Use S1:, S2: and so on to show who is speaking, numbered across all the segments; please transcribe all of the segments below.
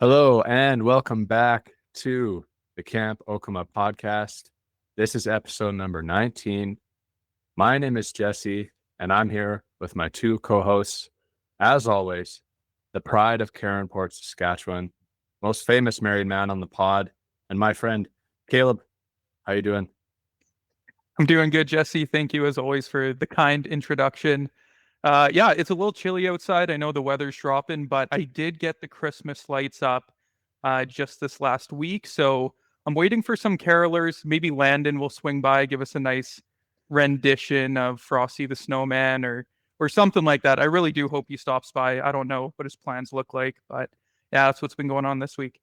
S1: Hello and welcome back to the Camp Okema Podcast. This is episode number 19. My name is Jesse, and I'm here with my two co-hosts. As always, the pride of Caronport, Saskatchewan, most famous married man on the pod, and my friend Caleb. How you doing?
S2: I'm doing good, Jesse. Thank you as always for the kind introduction. Yeah, it's a little chilly outside. I know the weather's dropping, but I did get the Christmas lights up just this last week. So I'm waiting for some carolers. Maybe Landon will swing by, give us a nice rendition of Frosty the Snowman or something like that. I really do hope he stops by. I don't know what his plans look like, but yeah, that's what's been going on this week.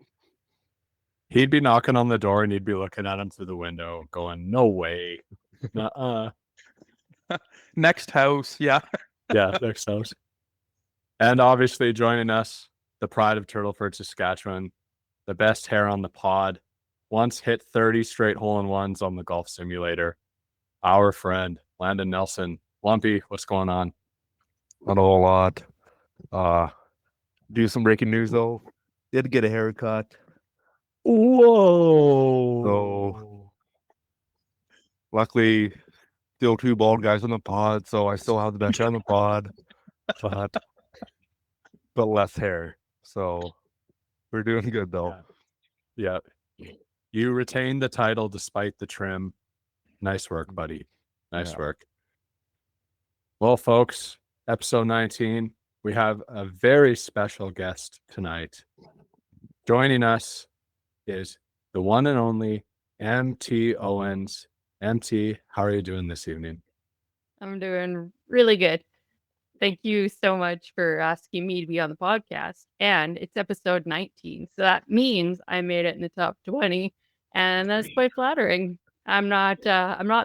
S1: He'd be knocking on the door and you'd be looking at him through the window going, no way.
S2: Next house, yeah.
S1: Yeah, next house. And obviously joining us, the pride of Turtleford, Saskatchewan, the best hair on the pod, once hit 30 straight hole-in-ones on the golf simulator, our friend, Landon Nelson. Lumpy, what's going on?
S3: Not a whole lot. Do some breaking news, though. Did get a haircut.
S1: Whoa!
S3: So, luckily, still two bald guys on the pod, so I still have the best hair on the pod, but less hair. So, we're doing good, though.
S1: Yeah. You retained the title despite the trim. Nice work, buddy. Nice work. Well, folks, episode 19, we have a very special guest tonight. Joining us is the one and only MT Owens. MT, how are you doing this evening?
S4: I'm doing really good. Thank you so much for asking me to be on the podcast. And it's episode 19. So that means I made it in the top 20. And that's quite flattering. I'm not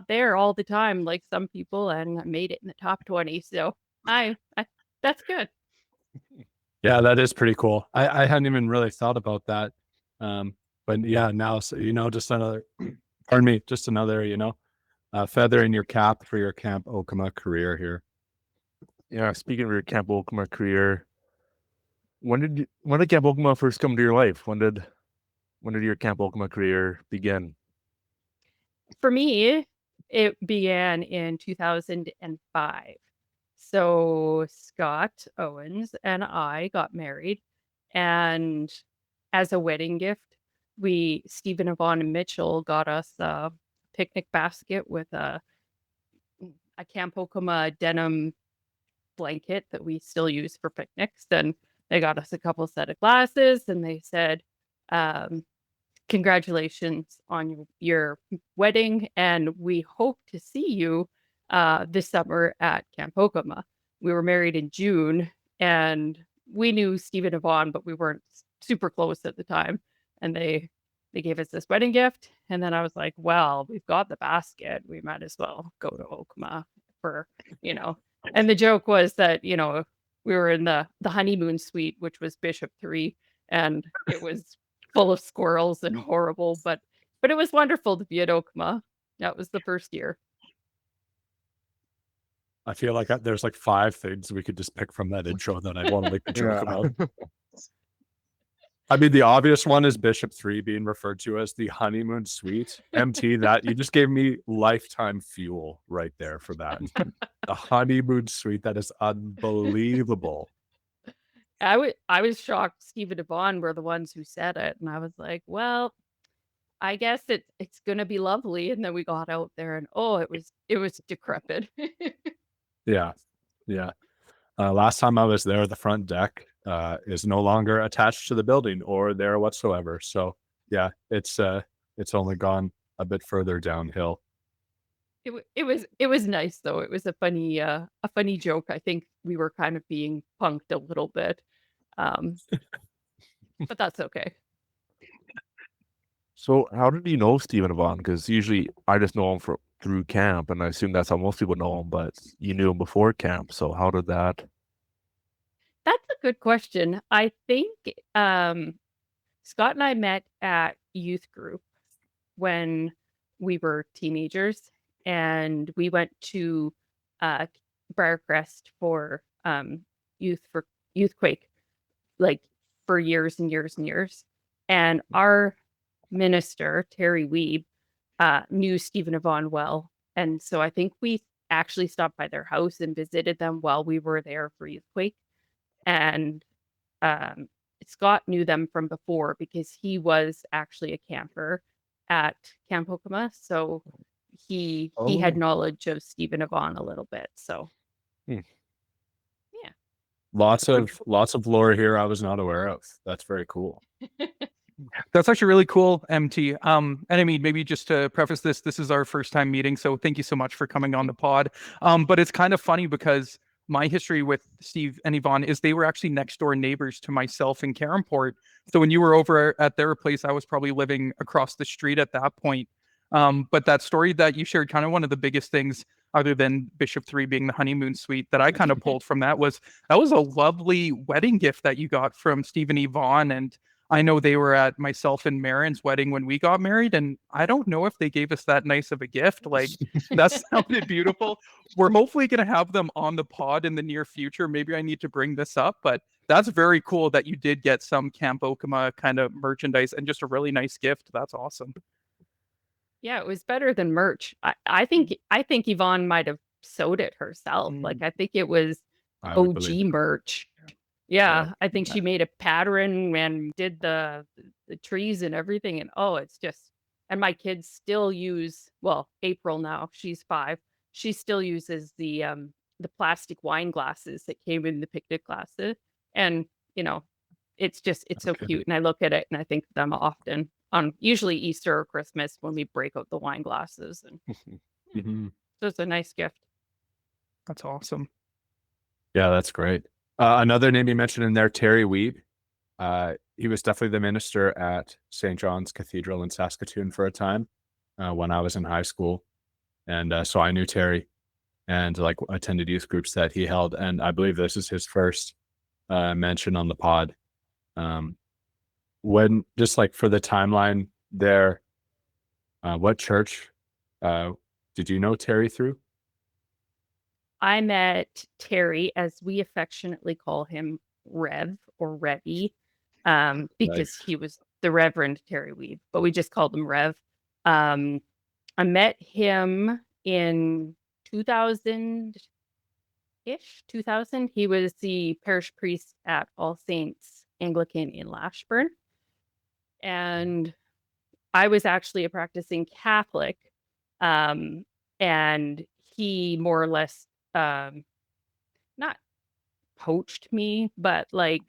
S4: there all the time like some people, and I made it in the top 20. So that's good.
S1: Yeah, that is pretty cool. I hadn't even really thought about that. But yeah, now, so, just another, feather in your cap for your Camp Okema career here.
S3: Yeah, speaking of your Camp Okema career, when did Camp Okema first come to your life? When did your Camp Okema career begin?
S4: For me, it began in 2005. So Scott Owens and I got married, and as a wedding gift, Stephen, Yvonne, and Mitchell got us a picnic basket with a Camp Okema denim blanket that we still use for picnics. And they got us a couple set of glasses, and they said, congratulations on your wedding, and we hope to see you this summer at Camp Okema. We were married in June, and we knew Steve and Yvonne, but we weren't super close at the time. And they gave us this wedding gift, and then I was like, well, we've got the basket, we might as well go to Okema for, And the joke was that, we were in the honeymoon suite, which was Bishop 3, and it was full of squirrels and horrible, but it was wonderful to be at Okema. That was the first year.
S1: I feel like there's like 5 things we could just pick from that intro that I want to make a joke about. I mean, the obvious one is Bishop 3 being referred to as the honeymoon suite. MT, that you just gave me lifetime fuel right there for that. The honeymoon suite, that is unbelievable.
S4: I was shocked Steve and Yvonne were the ones who said it, and I was like, well, I guess it's gonna be lovely. And then we got out there, and it was decrepit.
S1: Yeah. Last time I was there, the front deck is no longer attached to the building or there whatsoever. So yeah, it's only gone a bit further downhill.
S4: It was nice though. It was a funny joke. I think we were kind of being punked a little bit, but that's okay.
S3: So, how did you know Steve and Yvonne? Because usually I just know him through camp, and I assume that's how most people know him. But you knew him before camp, so how did that?
S4: That's a good question. I think Scott and I met at youth group when we were teenagers, and we went to Briarcrest for Youth Quake like for years and years and years. And our minister, Terry Weeb, knew Stephen Yvonne well. And so I think we actually stopped by their house and visited them while we were there for Youthquake. And Scott knew them from before because he was actually a camper at Camp Okema. So he had knowledge of Stephen Yvonne a little bit. So
S1: Lots of lore here I was not aware of. That's very cool.
S2: That's actually really cool, MT. And I mean, maybe just to preface this is our first time meeting, so thank you so much for coming on the pod. But it's kind of funny because my history with Steve and Yvonne is they were actually next door neighbors to myself in Campfire. So when you were over at their place, I was probably living across the street at that point. But that story that you shared, kind of one of the biggest things, other than Bishop 3 being the honeymoon suite, that I kind of pulled from that was a lovely wedding gift that you got from Steve and Yvonne. And I know they were at myself and Marin's wedding when we got married, and I don't know if they gave us that nice of a gift. Like, that sounded beautiful. We're hopefully going to have them on the pod in the near future. Maybe I need to bring this up, but that's very cool that you did get some Camp Okema kind of merchandise and just a really nice gift. That's awesome.
S4: Yeah, it was better than merch. I think Yvonne might have sewed it herself. Like, I think it was OG merch. Yeah, I think she made a pattern and did the trees and everything. And it's just, and my kids still use, well, April now, she's 5. She still uses the plastic wine glasses that came in the picnic glasses. And, it's so cute. And I look at it and I think of them often on usually Easter or Christmas when we break out the wine glasses. And so it's a nice gift.
S2: That's awesome.
S1: Yeah, that's great. Another name you mentioned in there, Terry Weeb. He was definitely the minister at St. John's Cathedral in Saskatoon for a time when I was in high school. And so I knew Terry and attended youth groups that he held. And I believe this is his first mention on the pod. When just for the timeline there, what church did you know Terry through?
S4: I met Terry, as we affectionately call him, Rev or Revy, because he was the Reverend Terry Weeb, but we just called him Rev. I met him in 2000. He was the parish priest at All Saints Anglican in Lashburn. And I was actually a practicing Catholic. And he more or less not poached me, but the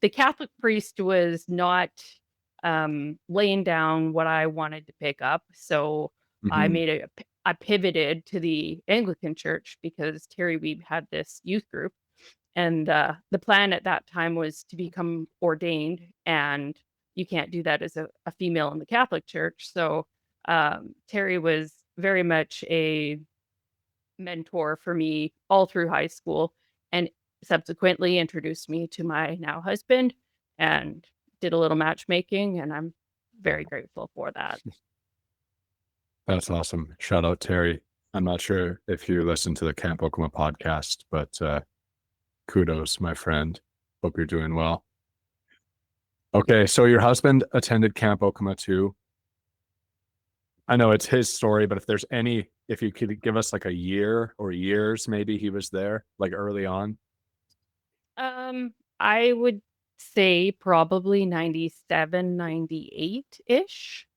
S4: Catholic priest was not laying down what I wanted to pick up. So I pivoted to the Anglican church because Terry Weeb had this youth group. And the plan at that time was to become ordained, and you can't do that as a female in the Catholic Church. So Terry was very much a mentor for me all through high school, and subsequently introduced me to my now husband and did a little matchmaking, and I'm very grateful for that.
S1: That's awesome. Shout out Terry. I'm not sure if you listen to the Camp Okema podcast, but kudos, my friend. Hope you're doing well. Okay, so your husband attended Camp Okema too. I know it's his story, but if you could give us a year or years, maybe he was there early on.
S4: I would say probably 97, 98-ish.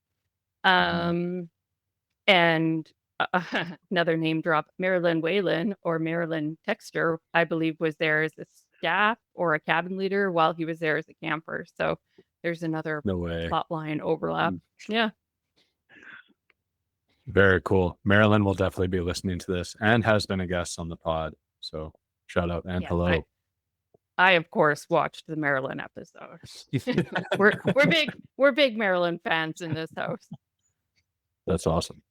S4: And another name drop, Marilyn Whalen or Marilyn Texter, I believe, was there as a staff or a cabin leader while he was there as a camper. So there's another plot line overlap. Yeah.
S1: Very cool. Marilyn will definitely be listening to this and has been a guest on the pod. So shout out and hello.
S4: I of course watched the Marilyn episode. we're big Marilyn fans in this house.
S1: That's awesome.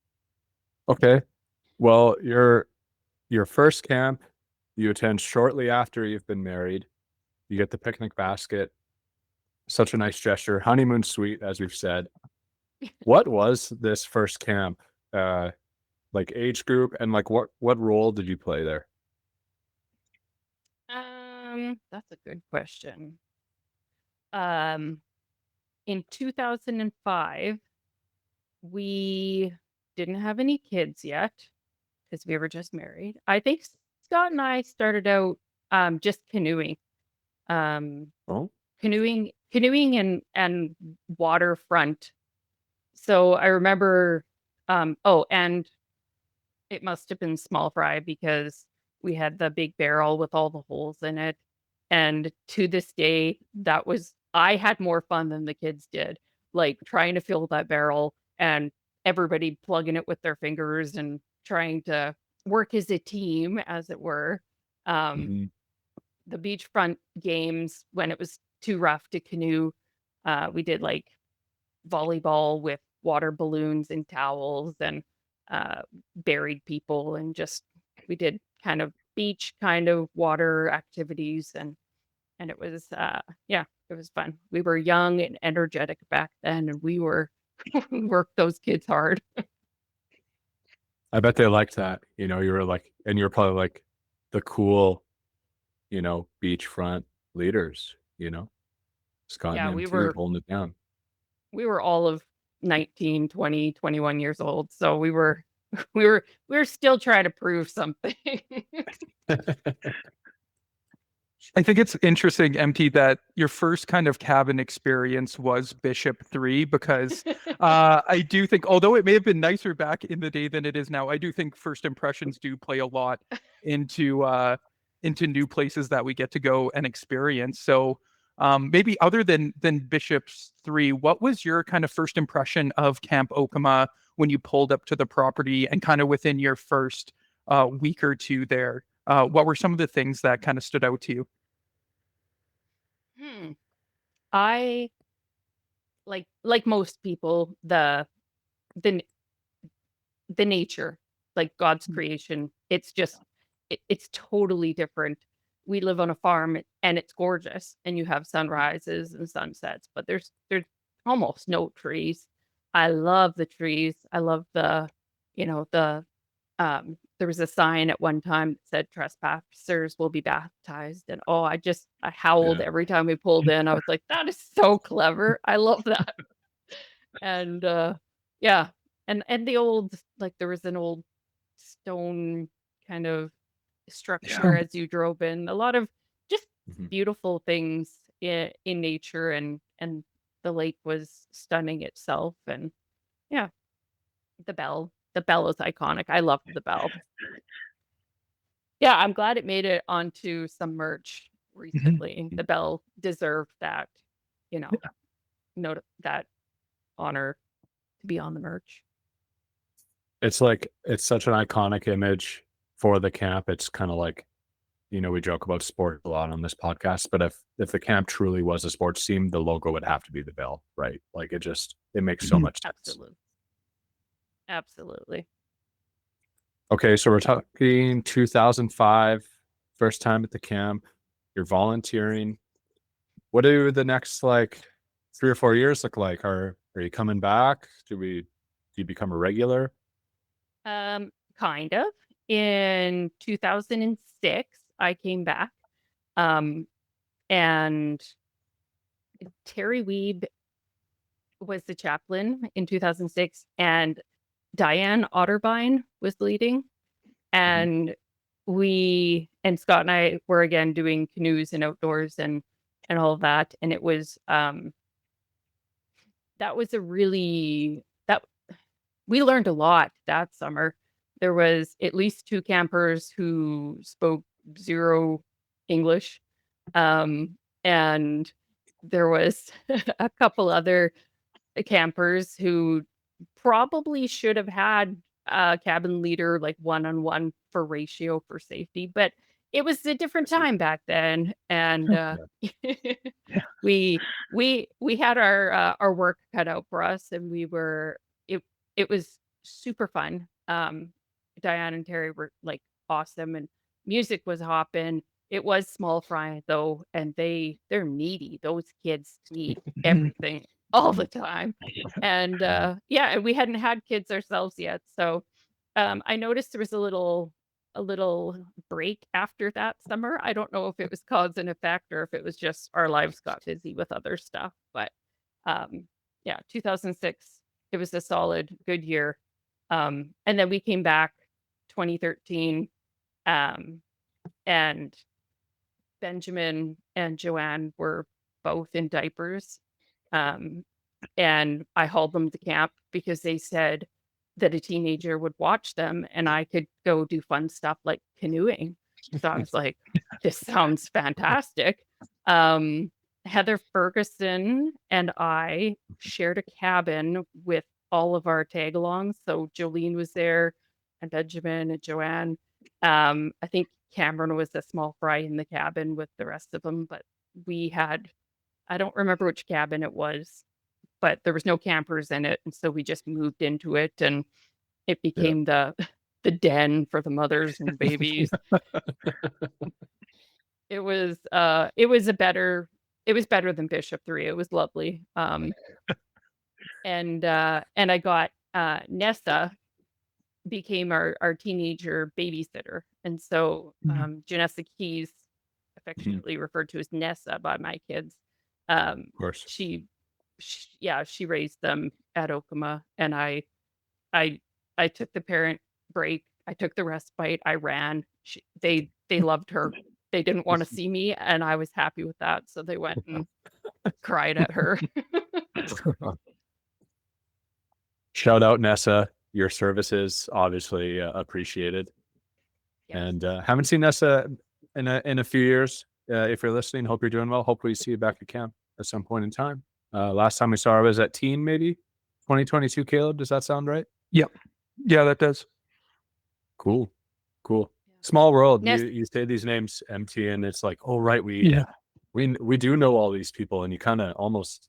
S1: Okay. Well, your first camp you attend shortly after you've been married. You get the picnic basket. Such a nice gesture. Honeymoon suite, as we've said. What was this first camp? Age group, and what role did you play there?
S4: That's a good question. Um, in 2005, we didn't have any kids yet because we were just married. I think Scott and I started out just canoeing. Um,
S1: Oh,
S4: canoeing and waterfront. So I remember and it must have been small fry because we had the big barrel with all the holes in it. And to this day, I had more fun than the kids did, like trying to fill that barrel and everybody plugging it with their fingers and trying to work as a team, as it were. Um,
S1: mhm.
S4: the beachfront games, when it was too rough to canoe, we did like volleyball with water balloons and towels and buried people, and just we did kind of beach kind of water activities, and it was yeah, it was fun. We were young and energetic back then, and we worked those kids hard.
S1: I bet they liked that. You were like, and you're probably like the cool, beachfront leaders, Scott
S4: Yeah,
S1: and
S4: we
S1: MT
S4: were
S1: holding it down.
S4: all of 19, 20, 21 years old, so we were still trying to prove something.
S2: I think it's interesting, MT, that your first kind of cabin experience was Bishop 3 because I do think, although it may have been nicer back in the day than it is now, I do think first impressions do play a lot into new places that we get to go and experience. So maybe other than Bishop's 3, what was your kind of first impression of Camp Okema when you pulled up to the property and kind of within your first week or two there? What were some of the things that kind of stood out to you?
S4: Hmm. I like most people, the the nature, like God's creation. It's just it's totally different. We live on a farm and it's gorgeous and you have sunrises and sunsets, but there's almost no trees. I love the trees. I love the there was a sign at one time that said trespassers will be baptized, and I howled
S1: Yeah.
S4: every time we pulled in. I was like, that is so clever. I love that. And yeah, and the old, like, there was an old stone kind of structure as you drove in. A lot of just
S1: Mhm.
S4: beautiful things in nature, and the lake was stunning itself. And yeah, the bell is iconic. I love the bell. Yeah, I'm glad it made it onto some merch recently. The bell deserved that, you know, note that honor to be on the merch.
S1: It's like it's such an iconic image for the camp. It's kind of like, we joke about sport a lot on this podcast, but if the camp truly was a sports team, the logo would have to be the bell, right? Like it makes so much sense.
S4: Absolutely. Absolutely.
S1: Okay, so we're talking 2005, first time at the camp. You're volunteering. What do the next like 3 or 4 years look like? Are you coming back? Do you become a regular?
S4: Kind of. In 2006, I came back. Um, and Terry Weeb was the chaplain in 2006, and Diane Otterbein was leading. And Scott and I were again doing canoes and outdoors and all of that. And it was that was a really that we learned a lot that summer. There was at least two campers who spoke zero English. And there was a couple other campers who probably should have had a cabin leader, like one-on-one for ratio for safety, but it was a different time back then. And we we had our work cut out for us, and it was super fun. Diane and Terry were like awesome, and music was hopping. It was small fry though, and they're needy. Those kids need everything all the time. And yeah, and we hadn't had kids ourselves yet. So I noticed there was a little a little break after that summer. I don't know if it was cause and effect or if it was just our lives got busy with other stuff. But yeah, 2006, it was a solid, good year. And then we came back 2013, and Benjamin and Joanne were both in diapers. And I hauled them to camp because they said that a teenager would watch them and I could go do fun stuff like canoeing. So I was like, this sounds fantastic. Heather Ferguson and I shared a cabin with all of our tag-alongs. So Jolene was there and Benjamin and Joanne. I think Cameron was a small fry in the cabin with the rest of them, but we had, I don't remember which cabin it was, but there was no campers in it. And so we just moved into it and it became the den for the mothers and babies. It was better than Bishop 3. It was lovely. And I got Nessa became our teenager babysitter. And so Janessa Keys, affectionately referred to as Nessa by my kids.
S1: Of course.
S4: She raised them at Okema, and I took the parent break. I took the respite. I ran. They loved her. They didn't want to see me, and I was happy with that. So they went and cried at her.
S1: Shout out Nessa. Your services obviously appreciated.
S4: Yes.
S1: And haven't seen Nessa in a few years. If you're listening, hope you're doing well. Hopefully see you back at camp at some point in time. Last time we saw her was at Teen, maybe 2022. Caleb, does that sound right?
S2: Yep. Yeah, that does.
S1: Cool. Small world.
S4: Yes.
S1: You say these names, MT, and it's like, oh right, we do know all these people, and you kind of almost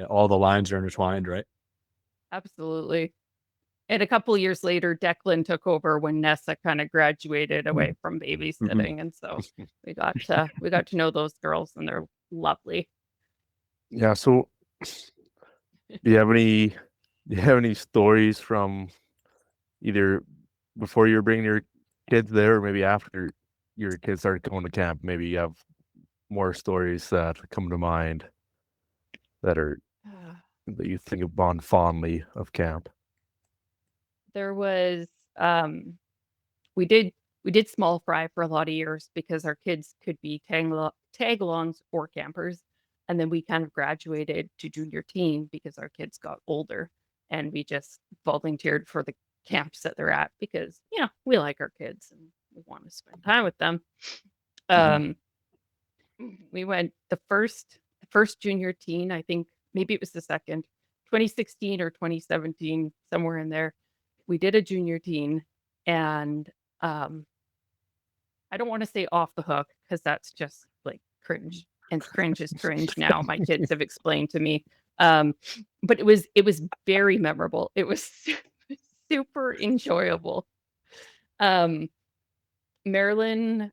S1: all the lines are intertwined, right?
S4: Absolutely. And a couple of years later, Declan took over when Nessa kind of graduated away from babysitting, and so we got to know those girls, and they're lovely.
S3: Yeah. So, do you have any stories from either before you were bringing your kids there, or maybe after your kids started going to camp? Maybe you have more stories that come to mind that you think of fondly of camp.
S4: There was we did small fry for a lot of years because our kids could be tag-alongs or campers, and then we kind of graduated to junior teen because our kids got older, and we just volunteered for the camps that they're at because we like our kids and we want to spend time with them. We went the first junior teen, I think maybe it was the second, 2016 or 2017, somewhere in there. We did a junior teen, and I don't want to say off the hook because that's just like cringe, and cringe is cringe now. My kids have explained to me, but it was very memorable. It was super enjoyable. Marilyn,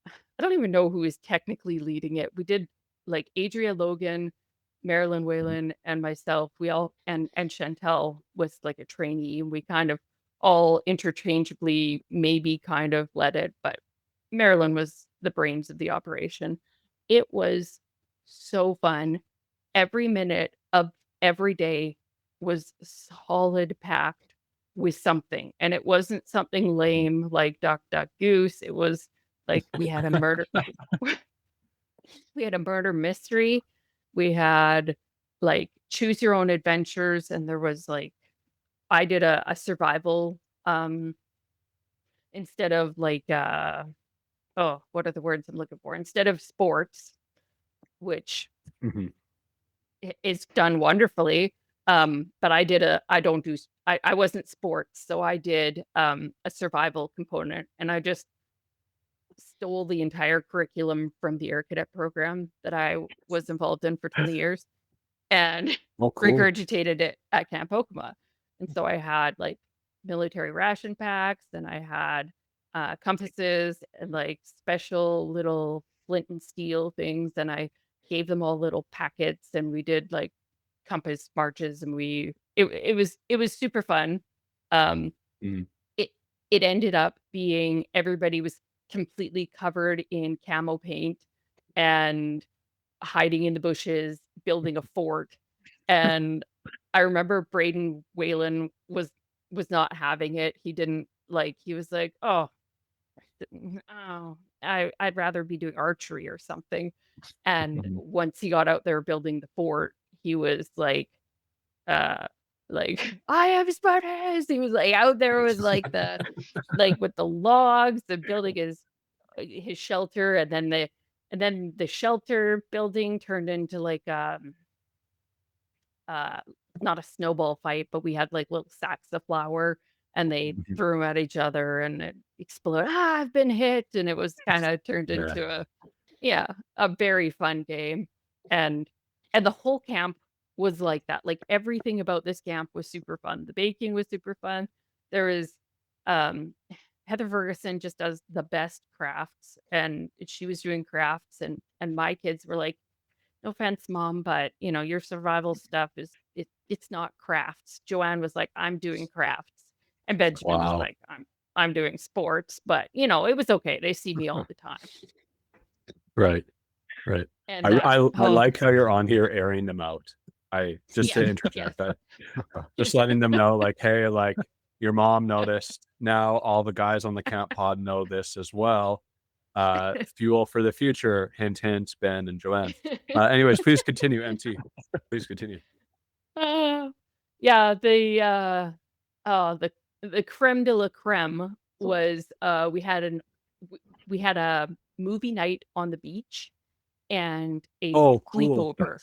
S4: I don't even know who is technically leading it. We did like Adria Logan, Marilyn Whalen, and myself. We all and Chantel was like a trainee, and we kind of all interchangeably maybe kind of led it, but Marilyn was the brains of the operation. It was so fun. Every minute of every day was solid packed with something, and it wasn't something lame like Duck Duck Goose. It was like we had a murder mystery. We had like choose your own adventures, and there was like I did a survival instead of like what are the words I'm looking for? Instead of sports, which is done wonderfully. But I wasn't sports, so I did a survival component, and I just stole the entire curriculum from the Air Cadet program that I was involved in for 20 years and regurgitated it at Camp Okema. And so I had like military ration packs, and I had compasses and like special little flint and steel things, and I gave them all little packets, and we did like compass marches, and it was super fun. it ended up being everybody was completely covered in camo paint and hiding in the bushes, building a fort. And I remember Braden Whalen was not having it. He didn't like, he was like, oh, I'd rather be doing archery or something. And
S1: Mhm.
S4: once he got out there building the fort, he was uh I have Spartans. He was like out there with like the like with the logs, the building his shelter, and then the shelter building turned into like uh not a snowball fight, but we had like little sacks of flour and they
S1: Mhm.
S4: threw them at each other and it exploded. Ah, I've been hit, and it was kind of turned
S1: Yeah.
S4: into a very fun game. And the whole camp was like that. Like everything about this camp was super fun. The baking was super fun. There was um Heather Ferguson just does the best crafts, and she was doing crafts, and my kids were like, no offense, mom, but your survival stuff it's not crafts. Joanne was like, I'm doing crafts. And Benjamin was
S1: Wow.
S4: like, I'm doing sports, but it was okay. They see me all the time.
S1: Right. Right.
S4: And
S1: I
S4: oh,
S1: like how you're on here airing them out. I just to
S4: yes,
S1: interject,
S4: yes.
S1: just letting them know, like, hey, like your mom noticed. Now all the guys on the camp pod know this as well. Fuel for the future. Hint, hint. Ben and Joanne. Anyways, please continue, MT. Please continue.
S4: Yeah, the creme de la creme was we had a movie night on the beach and a
S1: Oh, cool.
S4: sleepover.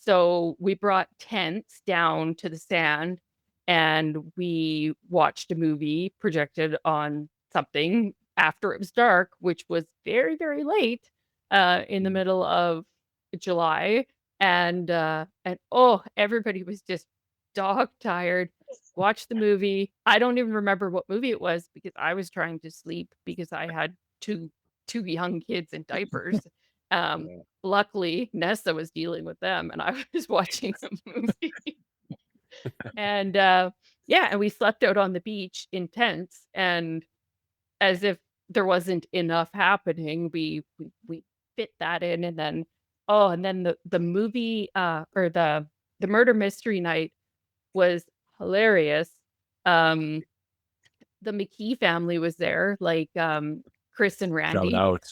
S4: So we brought tents down to the sand and we watched a movie projected on something after it was dark, which was very, very late in the middle of July. And oh, everybody was just dog tired. Watched the movie. I don't even remember what movie it was because I was trying to sleep because I had two young kids in diapers. Luckily, Nessa was dealing with them, and I was watching a movie. And yeah, and we slept out on the beach in tents, and as if there wasn't enough happening, we fit that in, and then the movie or the murder mystery night was hilarious. Um, the McKee family was there, like Chris and
S1: Shout
S4: Randy.
S1: out.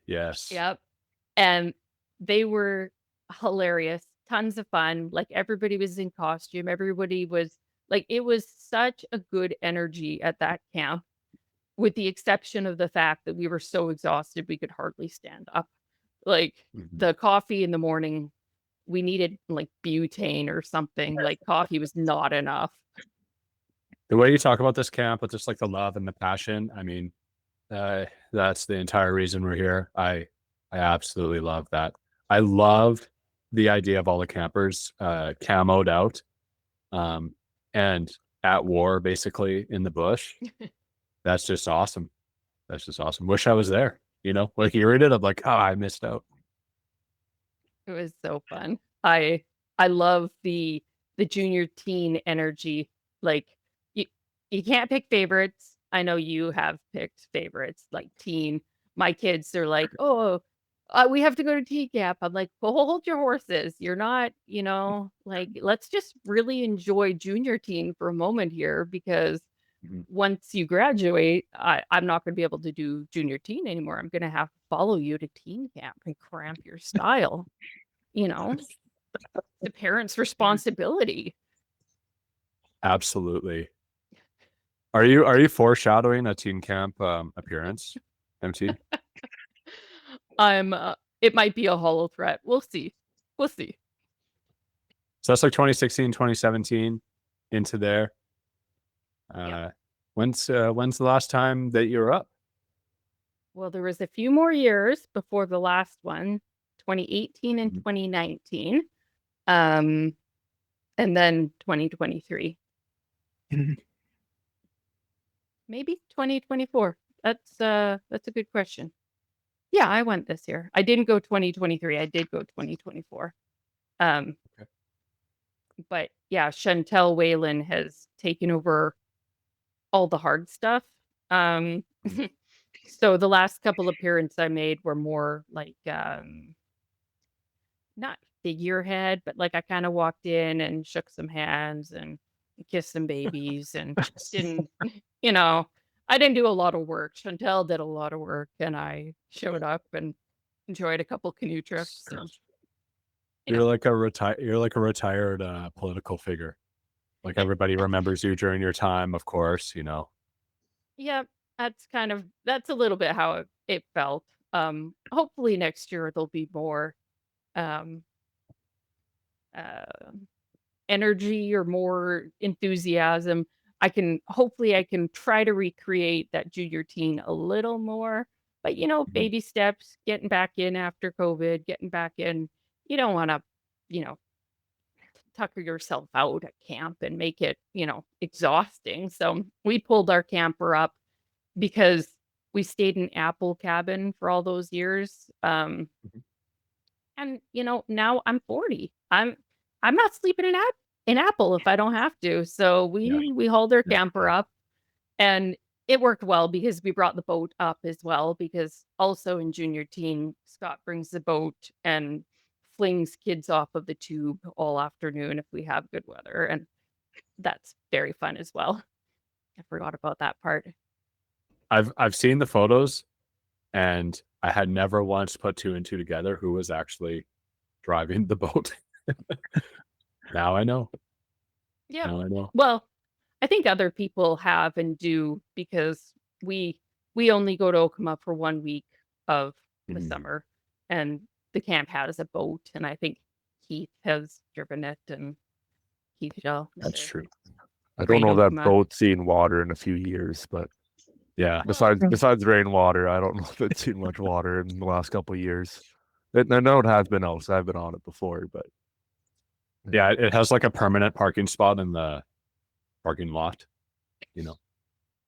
S1: Yes.
S4: Yep. And they were hilarious, tons of fun. Like everybody was in costume. Everybody was like, it was such a good energy at that camp, with the exception of the fact that we were so exhausted we could hardly stand up. Like
S1: Mhm.
S4: the coffee in the morning, we needed like butane or something. Like coffee was not enough.
S1: The way you talk about this camp with just like the love and the passion, I mean, that's the entire reason we're here. I absolutely love that. I love the idea of all the campers camoed out and at war basically in the bush. That's just awesome. That's just awesome. Wish I was there. Like hearing it, I'm like, oh, I missed out.
S4: It was so fun. I love the junior teen energy. Like you you can't pick favorites. I know you have picked favorites like teen. My kids are like, "Oh, we have to go to teen camp." I'm like, "Well, hold your horses. You're not, like let's just really enjoy junior teen for a moment here because
S1: Mhm.
S4: once you graduate, I'm not going to be able to do junior teen anymore. I'm going to have to follow you to teen camp and cramp your style." You know, the parents' responsibility.
S1: Absolutely. Are you foreshadowing a teen camp appearance, MT?
S4: It might be a hollow threat. We'll see. We'll see.
S1: So that's like 2016, 2017 into there.
S4: Yep.
S1: When's the last time that you were up?
S4: Well, there was a few more years before the last one, 2018 and
S1: Mhm.
S4: 2019. And then 2023. Maybe 2024. That's a good question. Yeah, I went this year. I didn't go 2023. I did go 2024. Um,
S1: Okay.
S4: but yeah, Chantel Whalen has taken over all the hard stuff. So the last couple appearances I made were more like not figurehead, but like I kind of walked in and shook some hands and kissed some babies and didn't, you know, I didn't do a lot of work. Chantel did a lot of work, and I showed up and enjoyed a couple canoe trips. And, you
S1: You're
S4: know,
S1: like a retired political figure. Like everybody remembers you during your time, of course, you know.
S4: yeah, that's a little bit how it felt. Hopefully next year there'll be more um uh energy or more enthusiasm. Hopefully I can try to recreate that junior teen a little more. But
S1: Mhm.
S4: baby steps, getting back in after COVID, getting back in. You don't want to, you know, tucker yourself out at camp and make it, exhausting. So we pulled our camper up because we stayed in Apple cabin for all those years.
S1: Mhm.
S4: And now I'm 40. I'm not sleeping in Apple if I don't have to. So
S1: Yeah.
S4: we hauled our
S1: Yeah.
S4: camper up, and it worked well because we brought the boat up as well, because also in junior teen, Scott brings the boat and flings kids off of the tube all afternoon if we have good weather, and that's very fun as well. I forgot about that part.
S1: I've seen the photos, and I had never once put two and two together who was actually driving the boat. Now I know.
S4: Yeah.
S1: Now I know.
S4: Well, I think other people have and do, because we we only go to Okema for 1 week of the
S1: Mhm.
S4: summer, and the camp has a boat, and I think Keith has driven it, and Keith Shell.
S1: That's true.
S3: I don't
S4: Rain
S3: know that
S4: Okema.
S3: boat's seen water in a few years, but
S1: Yeah.
S3: besides rainwater, I don't know if it's seen much water in the last couple of years. I know it has been out, so I've been on it before, but
S1: Yeah, it has like a permanent parking spot in the parking lot. You know,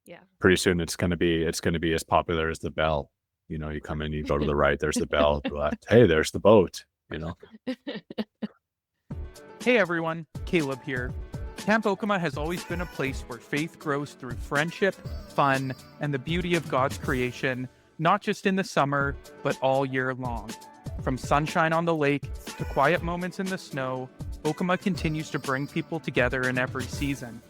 S4: Yeah.
S1: pretty soon it's gonna be as popular as the Bell. You know, you come in, you go to the right, there's the Bell. To the left, hey, there's the boat. You know.
S2: Hey everyone, Caleb here. Camp Okema has always been a place where faith grows through friendship, fun, and the beauty of God's creation, not just in the summer, but all year long. From sunshine on the lake to quiet moments in the snow, Okema continues to bring people together in every season.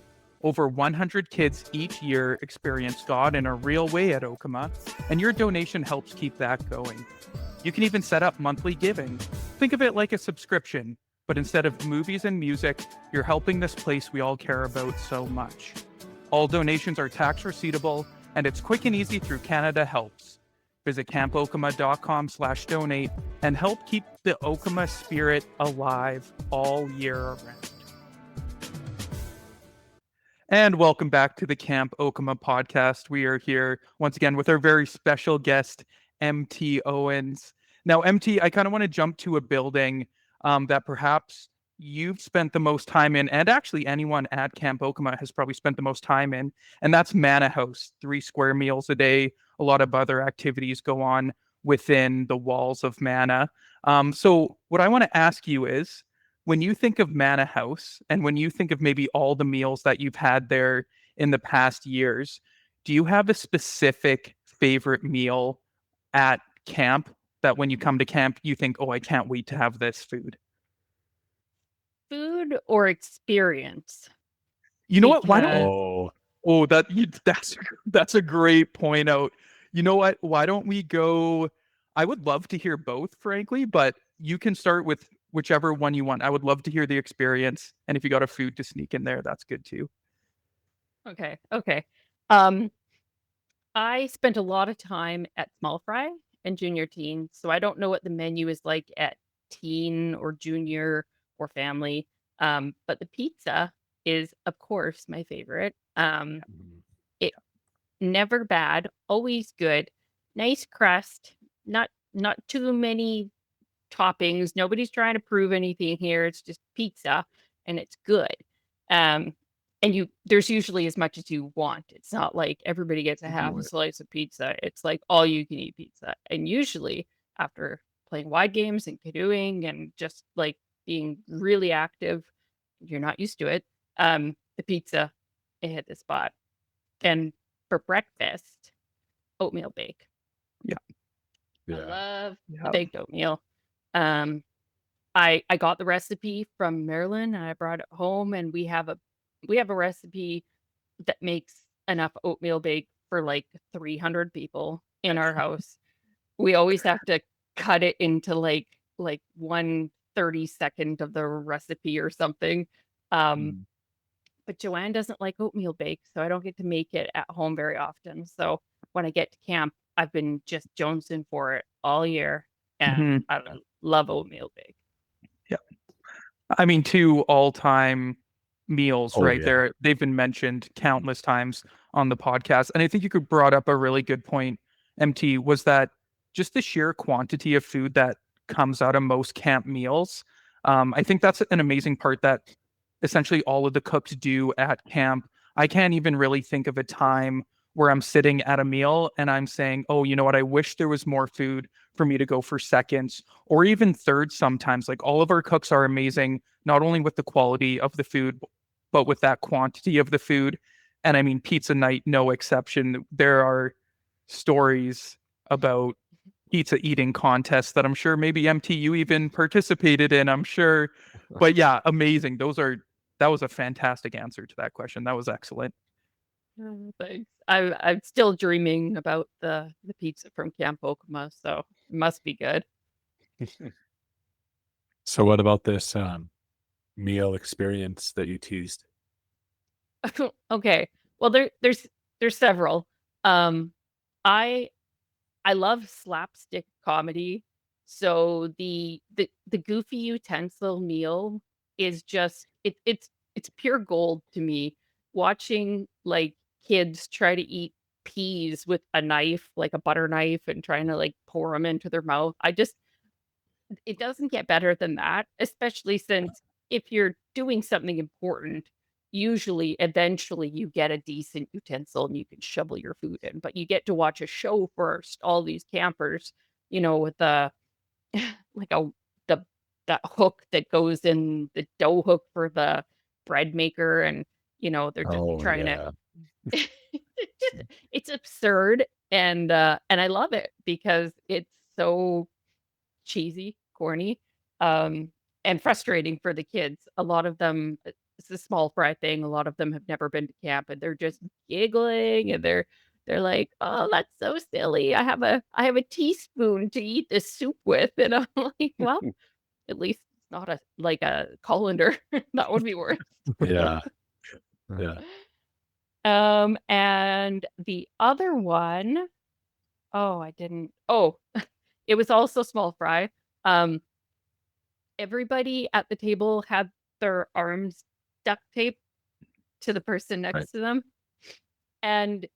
S2: Over 100 kids each year experience God in a real way at Okema, and your donation helps keep that going. You can even set up monthly giving. Think of it like a subscription, but instead of movies and music, you're helping this place we all care about so much. All donations are tax receivable, and it's quick and easy through Canada Helps. Visit campokema.com/donate and help keep the Okema spirit alive all year around. And welcome back to the Camp Okema Podcast. We are here once again with our very special guest, MT Owens. Now, MT, I kind of want to jump to a building that perhaps you've spent the most time in, and actually anyone at Camp Okema has probably spent the most time in, and that's Manna House. 3 square meals a day. A lot of other activities go on within the walls of Manna. So what I want to ask you is, when you think of Manna House and when you think of maybe all the meals that you've had there in the past years, do you have a specific favorite meal at camp that when you come to camp, you think, oh, I can't wait to have this food?
S4: Food or experience?
S2: You know what? Why don't
S4: Because
S2: that's a great point out. You know what? Why don't we go? I would love to hear both, frankly, but you can start with whichever one you want. I would love to hear the experience, and if you got a food to sneak in there, that's good too.
S4: okay. Um, I spent a lot of time at Small Fry and Junior Teen, so I don't know what the menu is like at teen or junior or family. But the pizza is, of course, my favorite.
S1: Mhm.
S4: It never bad, always good, nice crust, not too many toppings. Nobody's trying to prove anything here. It's just pizza, and it's good. Um, and there's usually as much as you want. It's not like everybody gets a half a slice of pizza. It's like all you can eat pizza. And usually after playing wide games and canoeing and just like being really active, you're not used to it. The pizza, it hit the spot. And for breakfast, oatmeal bake. I
S1: Yeah.
S4: love
S2: Yeah.
S4: baked oatmeal. I got the recipe from Maryland and I brought it home, and we have a recipe that makes enough oatmeal bake for like 300 people in our house. We always have to cut it into like 1/32 of the recipe or something.
S3: Mm.
S4: But Joanne doesn't like oatmeal bake, so I don't get to make it at home very often. So when I get to camp, I've been just jonesing for it all year, and I love oatmeal bake.
S2: I mean, 2 all-time meals
S3: Oh,
S2: right
S3: yeah.
S2: there. They've been mentioned countless times on the podcast. And I think you could brought up a really good point, MT, was that just the sheer quantity of food that comes out of most camp meals. I think that's an amazing part that essentially all of the cooks do at camp. I can't even really think of a time where I'm sitting at a meal and I'm saying, oh, you know what? I wish there was more food for me to go for seconds or even third sometimes. Like all of our cooks are amazing, not only with the quality of the food, but with that quantity of the food. And I mean, pizza night, no exception. There are stories about pizza eating contests that I'm sure maybe MTU even participated in, I'm sure. But yeah, amazing. That was a fantastic answer to that question. That was excellent.
S4: Thanks. I'm still dreaming about the pizza from Camp Okema, so it must be good.
S1: So what about this meal experience that you teased?
S4: Okay. Well, there's several. Um, I I love slapstick comedy, so the goofy utensil meal is just it's pure gold to me. Watching like kids try to eat peas with a knife, like a butter knife, and trying to like pour them into their mouth. It doesn't get better than that, especially since if you're doing something important, usually eventually you get a decent utensil and you can shovel your food in. But you get to watch a show first, all these campers, with the like a the that hook that goes in the dough hook for the bread maker, and they're just
S1: Oh
S4: trying to
S1: yeah.
S4: it's absurd, and I love it because it's so cheesy, corny, and frustrating for the kids. A lot of them, it's a small fry thing. A lot of them have never been to camp, and they're just giggling, and they're like, "Oh, that's so silly. I have a teaspoon to eat this soup with," and I'm like, "Well, at least it's not a colander. That would be worse."
S1: Yeah. Yeah.
S4: And the other one, oh, I didn't. Oh, it was also small fry. Um, Everybody at the table had their arms duct taped to the person
S1: Right.
S4: next to them. And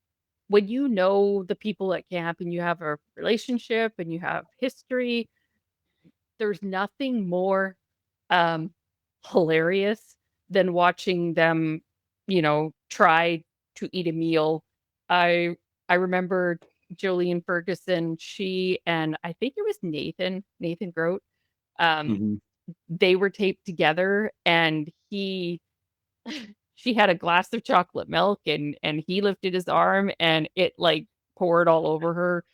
S4: when you know the people at camp and you have a relationship and you have history, there's nothing more um, hilarious than watching them, try to eat a meal. I remember Jolene Ferguson, she and I think it was Nathan Grote. Um,
S1: Mhm.
S4: they were taped together, and she had a glass of chocolate milk, and he lifted his arm and it like poured all over her,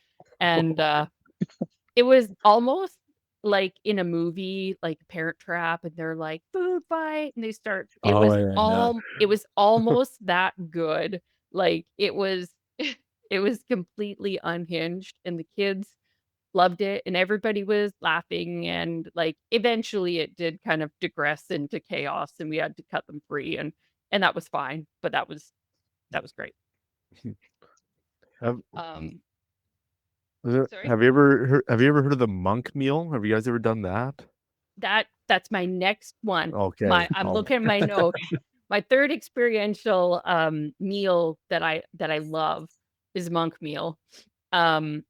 S4: and it was almost like in a movie like Parent Trap, and they're like food fight and they start
S1: Oh yeah.
S4: it was almost that good. Like it was it was completely unhinged, and the kids loved it and everybody was laughing, and like eventually it did kind of digress into chaos and we had to cut them free, and that was fine, but that was great.
S3: Have,
S4: Um sorry.
S3: have you ever heard of the monk meal? Have you guys ever done that?
S4: That's my next one.
S3: Okay.
S4: I'm looking at my notes. My third experiential meal that I love is monk meal. Um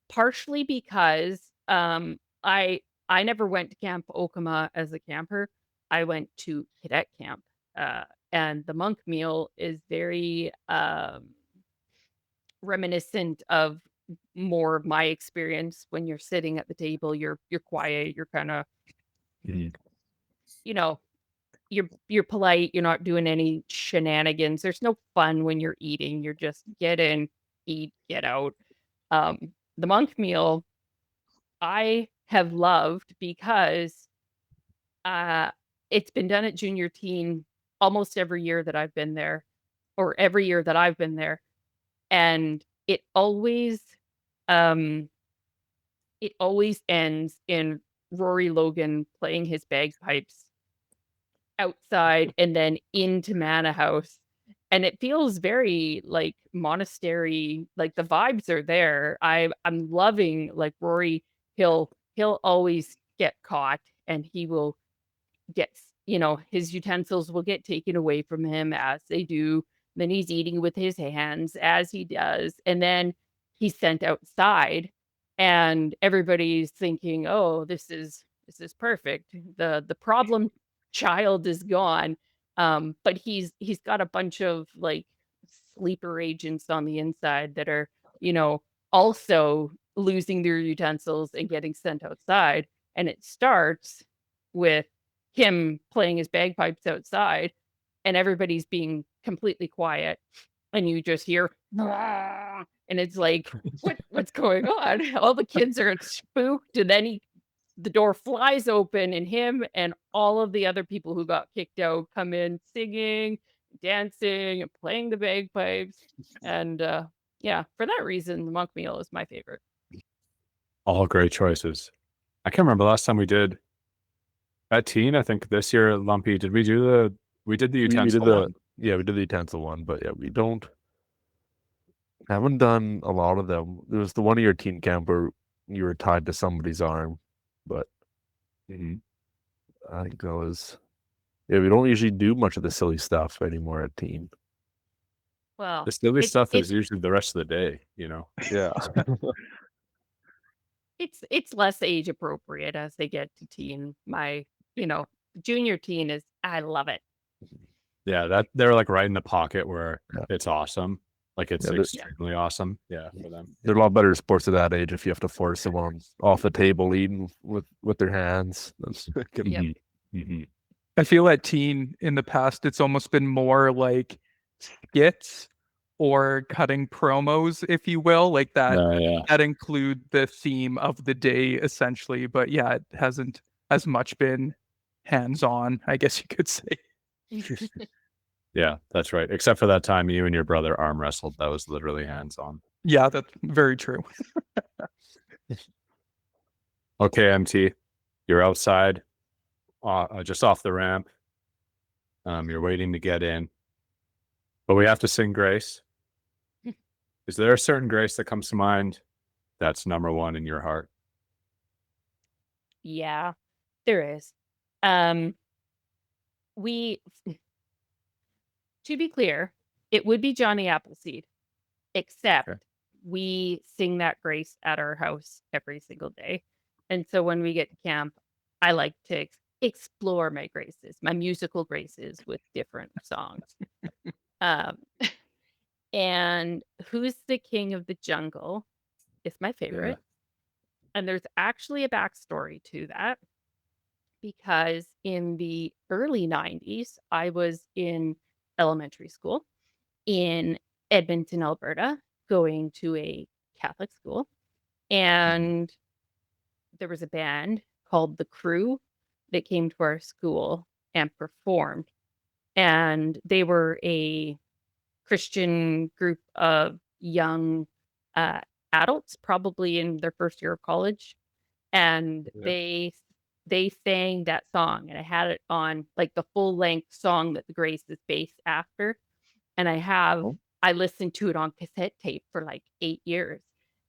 S4: Partially because I never went to Camp Okema as a camper. I went to cadet camp. Uh and the monk meal is very reminiscent of more of my experience. When you're sitting at the table, you're quiet, you're kind of,
S3: Mhm.
S4: you know, you're polite, you're not doing any shenanigans. There's no fun when you're eating. You're just get in, eat, get out. The monk meal I have loved because it's been done at junior teen almost every year that I've been there, or every year that I've been there, and um it always ends in Rory Logan playing his bagpipes outside and then into Manna House. And it feels very like monastery, like the vibes are there. I'm loving like Rory, he'll always get caught and he will get, his utensils will get taken away from him as they do. Then he's eating with his hands as he does. And then he's sent outside and everybody's thinking, "Oh, this is perfect. The problem child is gone." But he's got a bunch of like sleeper agents on the inside that are, also losing their utensils and getting sent outside. And it starts with him playing his bagpipes outside and everybody's being completely quiet and you just hear "Ah," and it's like what's going on? All the kids are spooked and then the door flies open and him and all of the other people who got kicked out come in singing, dancing, and playing the bagpipes. And yeah, for that reason, the monk meal is my favorite.
S1: All great choices. I can't remember the last time we did at teen. I think this year, Lumpy, did we do we did the
S3: We
S1: utensil
S3: did
S1: one?
S3: we did the utensil one, but yeah, we haven't done a lot of them. There was the one year teen camp where you were tied to somebody's arm, but
S1: Mhm.
S3: I think that was we don't usually do much of the silly stuff anymore at teen.
S4: Well,
S1: The silly
S4: it's
S1: stuff
S4: it's
S1: is usually the rest of the day,
S3: Yeah.
S4: it's less age appropriate as they get to teen. My, junior teen is I love it.
S1: Yeah, that they're like right in the pocket where
S3: Yeah.
S1: it's awesome. Like it's
S3: Yeah,
S1: extremely awesome. Yeah, for them.
S3: There are a lot better sports at that age if you have to force someone off the table eating with their hands.
S4: Yep.
S1: Mhm. Mhm.
S2: I feel at teen in the past, it's almost been more like skits or cutting promos, if you will, like that
S1: Yeah.
S2: that include the theme of the day essentially. But yeah, it hasn't as much been hands-on, I guess you could say.
S1: Yeah, that's right. Except for that time you and your brother arm wrestled. That was literally hands-on.
S2: Yeah, that's very true.
S1: Okay, MT, you're outside, just off the ramp. You're waiting to get in, but we have to sing Grace. Is there a certain Grace that comes to mind that's number one in your heart?
S4: Yeah, there is. Um, we, to be clear, it would be Johnny Appleseed, except
S1: Okay.
S4: we sing that grace at our house every single day. And so when we get to camp, I like to explore my graces, my musical graces with different songs. Um, and Who's the King of the Jungle is my favorite. And there's actually a backstory to that because in the early 90s, I was in elementary school in Edmonton, Alberta, going to a Catholic school. And there was a band called The Crew that came to our school and performed. And they were a Christian group of young uh, adults, probably in their first year of college. And
S1: Yeah.
S4: they sang that song, and I had it on like the full length song that the Grace is based after. And I listened to it on cassette tape for like 8 years.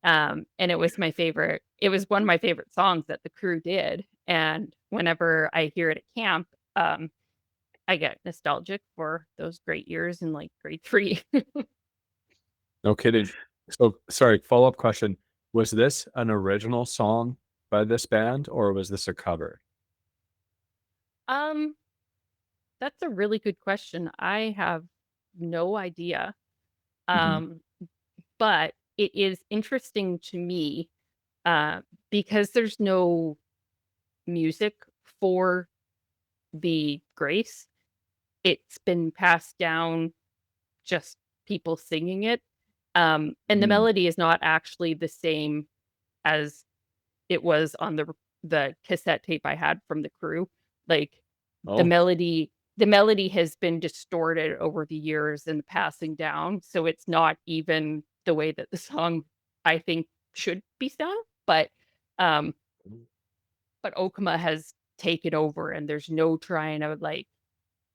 S4: And it was my favorite. It was one of my favorite songs that the Crew did. And whenever I hear it at camp, I get nostalgic for those great years in like grade 3.
S1: No kidding. So, sorry, follow-up question. Was this an original song by this band or was this a cover?
S4: Um, that's a really good question. I have no idea.
S1: Mhm.
S4: But it is interesting to me because there's no music for the Grace. it's been passed down, just people singing it. And the
S1: Mm.
S4: melody is not actually the same as it was on the cassette tape I had from the crew. Like the
S1: Oh,
S4: melody has been distorted over the years and passing down, so it's not even the way that the song I think should be sung. Um but Okema has taken over, and there's no trying to like,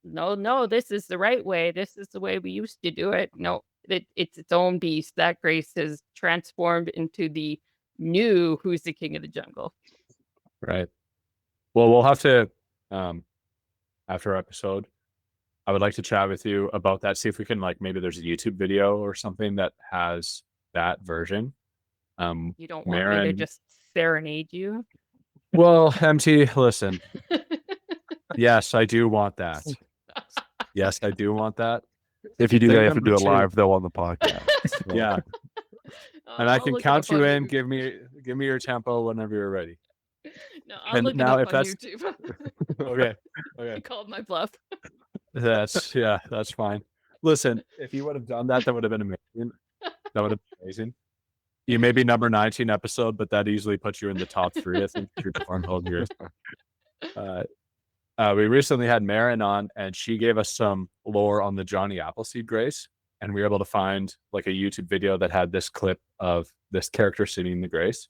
S4: no, this is the right way. This is the way we used to do it. No, it's its own beast. That Grace has transformed into the new Who's the King of the Jungle.
S1: right. Well, we'll have to, after our episode, I would like to chat with you about that. See if we can, like, maybe there's a YouTube video or something that has that version.
S4: You don't want me to
S1: Maren,
S4: just serenade you?
S1: well, MT, listen. Yes, I do want that. Yes, I do want that.
S3: If you do
S1: Thing
S3: that, you have to
S1: number
S3: do it
S1: two.
S3: live though on the podcast. So,
S1: Yeah, and I
S4: I'll
S1: can
S4: look it
S1: count
S4: up on
S1: you in.
S4: YouTube.
S1: Give me your tempo whenever you're ready.
S4: No, I'll
S1: And
S4: look it
S1: now,
S4: up
S1: if
S4: on
S1: that's
S4: YouTube.
S1: okay,
S4: I
S1: okay,
S4: called my bluff.
S1: that's fine. Listen, if you would have done that, that would have been amazing. That would have been amazing. You may be number 19 episode, but that easily puts you in the top 3. I think through cornhole years. We recently had Maren on, and she gave us some lore on the Johnny Appleseed Grace, and we were able to find like a YouTube video that had this clip of this character singing the Grace.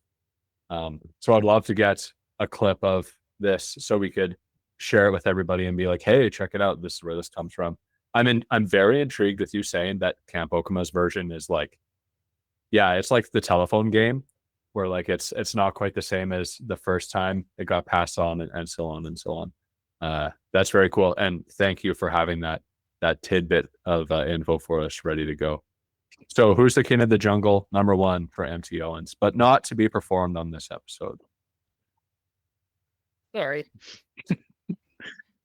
S1: So I'd love to get a clip of this so we could share it with everybody and be like, hey, check it out. This is where this comes from. I'm very intrigued with you saying that Camp Okema's version is like, yeah, it's like the telephone game where like it's not quite the same as the first time it got passed on and so on and so on. That's very cool. And thank you for having that tidbit of info for us ready to go. So Who's the King of the Jungle, number 1 for MT Owens, but not to be performed on this episode.
S4: Sorry.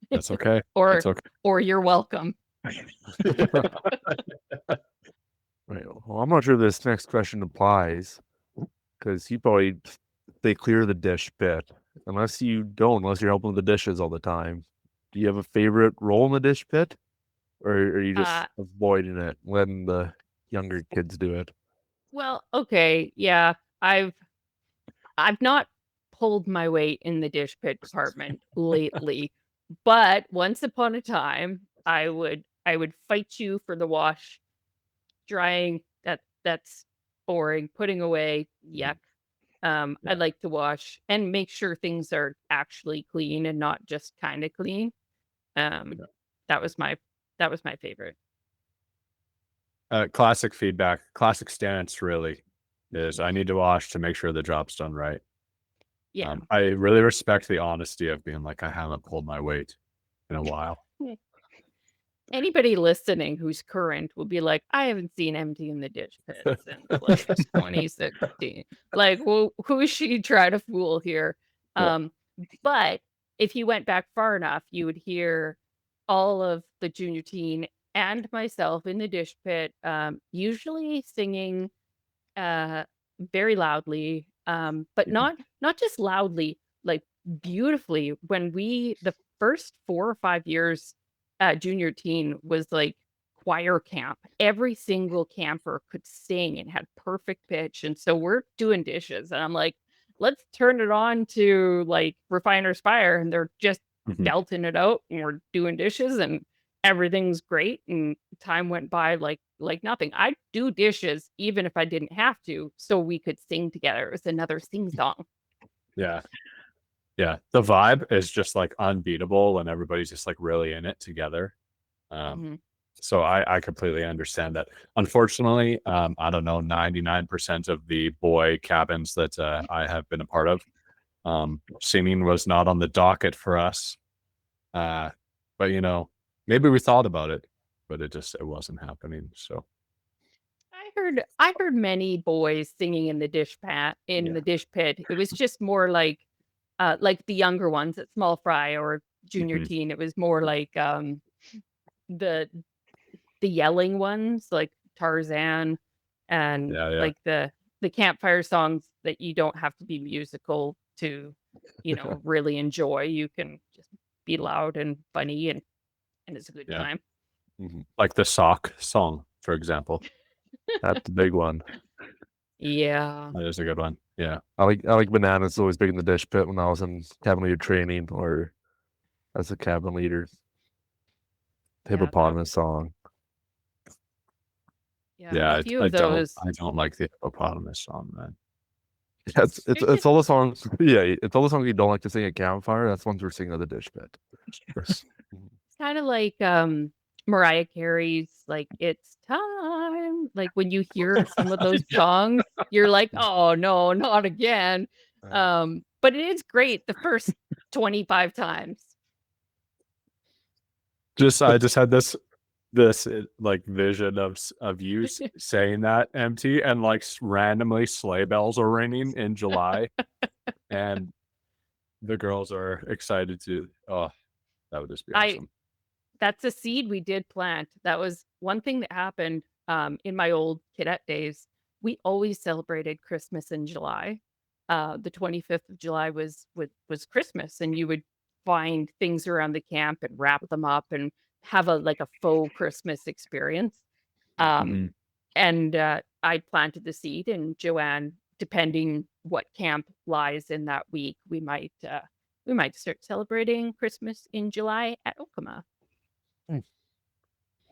S1: That's okay.
S4: Or
S1: That's okay.
S4: or you're welcome.
S3: right. Well, I'm not sure this next question applies because you probably they clear the dish bit. Unless you're helping with the dishes all the time. Do you have a favorite role in the dish pit? Or are you just avoiding it, letting the younger kids do it?
S4: Well, okay, yeah. I've not pulled my weight in the dish pit department lately, but once upon a time, I would fight you for the wash, drying. That's boring. Putting away, yuck. I like to wash and make sure things are actually clean and not just kind of clean. That was my favorite.
S1: Classic feedback, classic stance really is I need to wash to make sure the job's done right.
S4: Yeah.
S1: I really respect the honesty of being like, I haven't pulled my weight in a while.
S4: Anybody listening who's current will be like, I haven't seen MT in the dish pit since like 2016. Like, well, who is she trying to fool here?
S1: Yeah.
S4: But if you went back far enough, you would hear all of the junior teen and myself in the dish pit, usually singing very loudly, but not just loudly, like beautifully. When the first 4 or 5 years junior teen was like choir camp. Every single camper could sing and had perfect pitch. And so we're doing dishes, and I'm like, let's turn it on to like Refiner's Fire, and they're just belting it out, and we're doing dishes, and everything's great. And time went by like nothing. I'd do dishes even if I didn't have to, so we could sing together. It was another sing song.
S1: Yeah. Yeah. The vibe is just like unbeatable and everybody's just like really in it together. So I completely understand that. Unfortunately, I don't know, 99% of the boy cabins that I have been a part of, singing was not on the docket for us. But you know, maybe we thought about it, but it wasn't happening. So
S4: I heard many boys singing in the dish the dish pit. It was just more like the younger ones at Small Fry or junior teen. It was more like the yelling ones, like Tarzan and like the campfire songs that you don't have to be musical to, really enjoy. You can just be loud and funny and and it's a good
S1: Yeah.
S4: time.
S1: Like the sock song, for example.
S3: That's the big one.
S4: Yeah.
S1: That is a good one. Yeah.
S3: I like bananas always big in the dish pit when I was in cabin leader training or as a cabin leader. Hippopotamus song.
S1: Yeah,
S4: A few of those.
S1: I don't like the hippopotamus song, man.
S3: Yeah, it's all the songs. Yeah, it's all the songs you don't like to sing at campfire. That's ones we're singing at the dish pit.
S4: It's kind of like Mariah Carey's like "It's Time." Like when you hear some of those songs, you're like, "Oh no, not again." But it is great the first 25 times.
S1: I just had this like vision of you saying that, MT, and like randomly sleigh bells are ringing in July, and the girls are excited to. Oh, that would just be awesome.
S4: That's a seed we did plant. That was one thing that happened in my old cadet days. We always celebrated Christmas in July. The 25th of July was Christmas, and you would find things around the camp and wrap them up and have a faux Christmas experience. And I planted the seed, and Joanne, depending what camp lies in that week, we might start celebrating Christmas in July at Okema.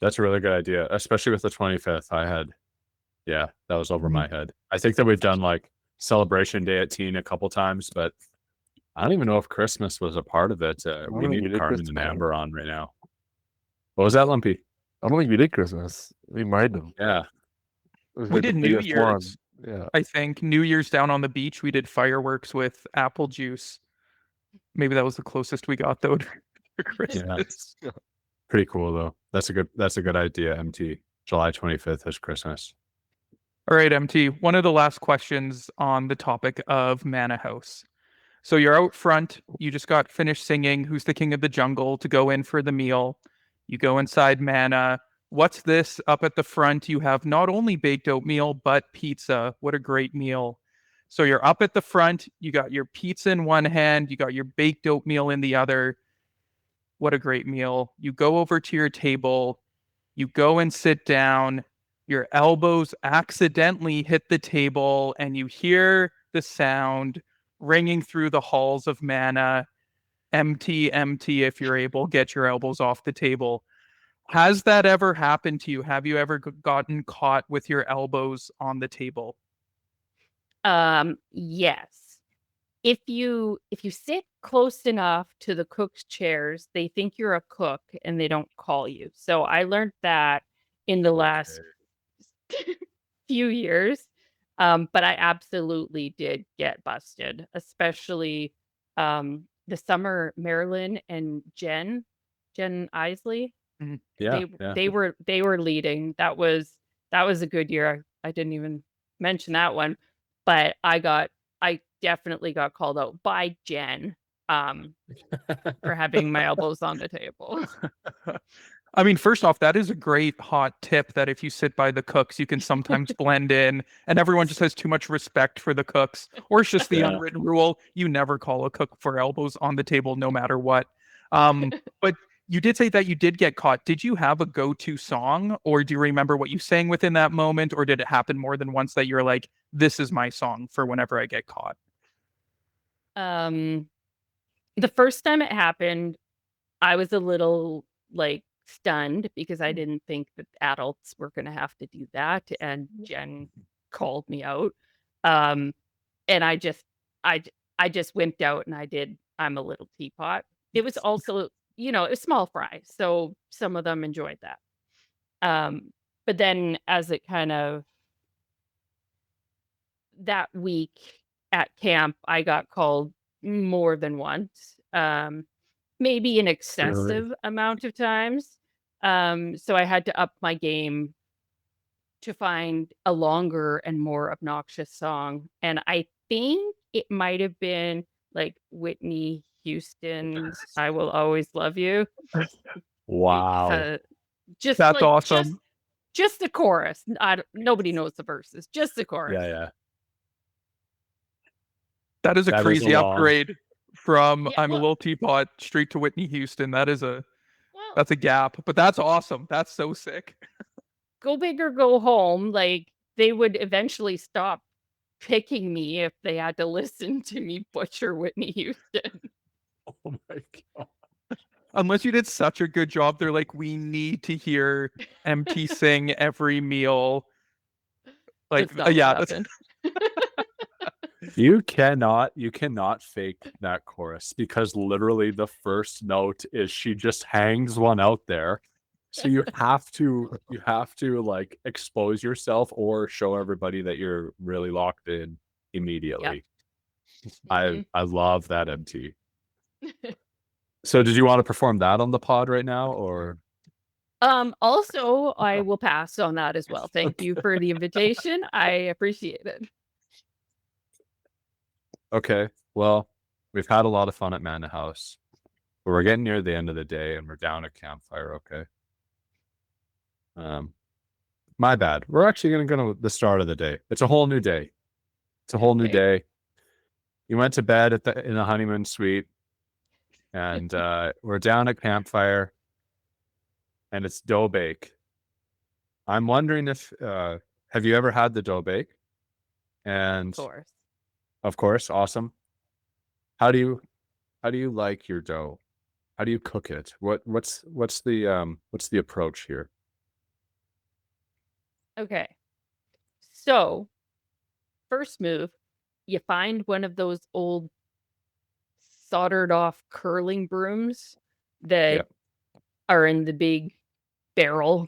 S1: That's a really good idea, especially with the 25th. That was over my head. I think that we've done like celebration day at teen a couple times, but I don't even know if Christmas was a part of it. We need Carmen and Amber on right now. What was that, Lumpy?
S3: I don't think we did Christmas. We might have.
S1: Yeah.
S2: We did New Year's.
S3: Yeah.
S2: I think New Year's down on the beach. We did fireworks with apple juice. Maybe that was the closest we got though for Christmas.
S1: Yeah. Pretty cool though. That's a good idea, MT. July 25th is Christmas.
S2: All right, MT. One of the last questions on the topic of Manna House. So you're out front. You just got finished singing "Who's the King of the Jungle" to go in for the meal. You go inside Manna. What's this up at the front? You have not only baked oatmeal, but pizza. What a great meal. So you're up at the front. You got your pizza in one hand. You got your baked oatmeal in the other. What a great meal. You go over to your table. You go and sit down. Your elbows accidentally hit the table, and you hear the sound ringing through the halls of Manna. Empty, if you're able, get your elbows off the table. Has that ever happened to you? Have you ever gotten caught with your elbows on the table?
S4: Yes. If you sit close enough to the cook's chairs, they think you're a cook and they don't call you. So I learned that in the last few years. But I absolutely did get busted, especially the summer Marilyn and Jen Isley.
S1: Yeah,
S4: They were leading. That was a good year. I didn't even mention that one, but I definitely got called out by Jen for having my elbows on the table.
S2: I mean, first off, that is a great hot tip that if you sit by the cooks, you can sometimes blend in, and everyone just has too much respect for the cooks, or it's just the unwritten rule. You never call a cook for elbows on the table, no matter what. But you did say that you did get caught. Did you have a go-to song, or do you remember what you sang within that moment, or did it happen more than once that you're like, this is my song for whenever I get caught?
S4: The first time it happened, I was a little stunned because I didn't think that adults were going to have to do that, and Jen called me out. And I just wimped out and I did "I'm a Little Teapot." It was also, it was small fry, so some of them enjoyed that. But then as it kind of that week at camp, I got called more than once. Maybe an excessive amount of times. So I had to up my game to find a longer and more obnoxious song. And I think it might have been like Whitney Houston's "I Will Always Love You."
S1: Wow.
S2: That's awesome.
S4: Just the chorus. Nobody knows the verses. Just the chorus.
S1: Yeah.
S2: That is a crazy upgrade from "I'm a Little Teapot" straight to Whitney Houston. That is a That's a gap, but that's awesome. That's so sick.
S4: Go big or go home. Like, they would eventually stop picking me if they had to listen to me butcher Whitney Houston.
S1: Oh my god.
S2: Unless you did such a good job, they're like, we need to hear MT sing every meal. Like,
S4: That's not what
S2: yeah, that's
S4: happened.
S1: You cannot fake that chorus because literally the first note is she just hangs one out there. So you have to like expose yourself or show everybody that you're really locked in immediately.
S4: Mhm.
S1: I love that MT. So did you want to perform that on the pod right now or
S4: Also, I will pass on that as well. Thank you for the invitation. I appreciate it.
S1: okay? Well, we've had a lot of fun at Manna House. But we're getting near the end of the day and we're down at Campfire, okay? My bad. We're actually gonna go to the start of the day. It's a whole new day. It's a whole new
S4: Okay.
S1: day. You went to bed in the honeymoon suite, and we're down at Campfire, and it's dough bake. I'm wondering if have you ever had the dough bake? And
S4: Of course.
S1: of course, awesome. How do you like your dough? How do you cook it? What's the approach here?
S4: Okay. So, first move, you find one of those old soldered off curling brooms that
S1: Yeah.
S4: are in the big barrel.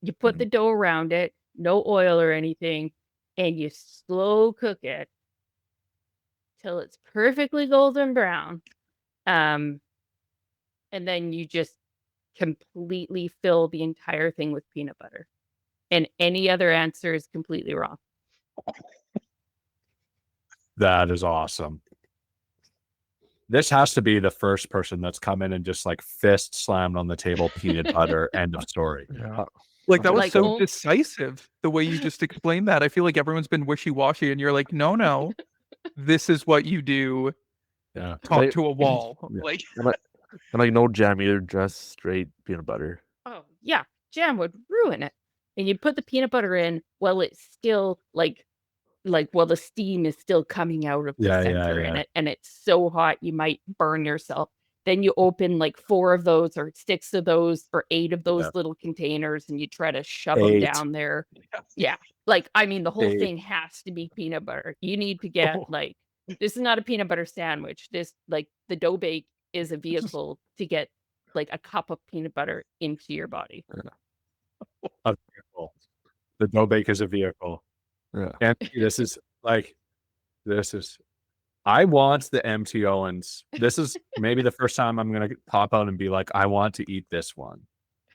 S4: You put the dough around it, no oil or anything, and you slow cook it till it's perfectly golden brown. And then you just completely fill the entire thing with peanut butter. And any other answer is completely wrong.
S1: That is awesome. This has to be the first person that's come in and just like fist slammed on the table, peanut butter, end of story.
S3: Yeah.
S2: like that was
S4: Like,
S2: so decisive the way you just explained that. I feel like everyone's been wishy-washy, and you're like, no, this is what you do.
S1: Yeah.
S2: Talk
S3: Like-
S2: to a wall.
S1: Yeah.
S2: Like,
S3: And like no jam either, just straight peanut butter.
S4: oh, yeah, jam would ruin it. And you put the peanut butter in while it's still like while the steam is still coming out of the center in it, and it's so hot you might burn yourself. Then you open like 4 of those or 6 of those or 8 of those little containers, and you try to shove them
S1: 8.
S4: down there. Yeah, like I mean, the whole
S1: 8.
S4: thing has to be peanut butter. You need to get like this is not a peanut butter sandwich. This like the dough bake is a vehicle to get like a cup of peanut butter into your body.
S1: A vehicle. The dough bake is a vehicle.
S3: Yeah.
S1: And this is I want the MT Owens. This is maybe the first time I'm gonna pop out and be like, I want to eat this one.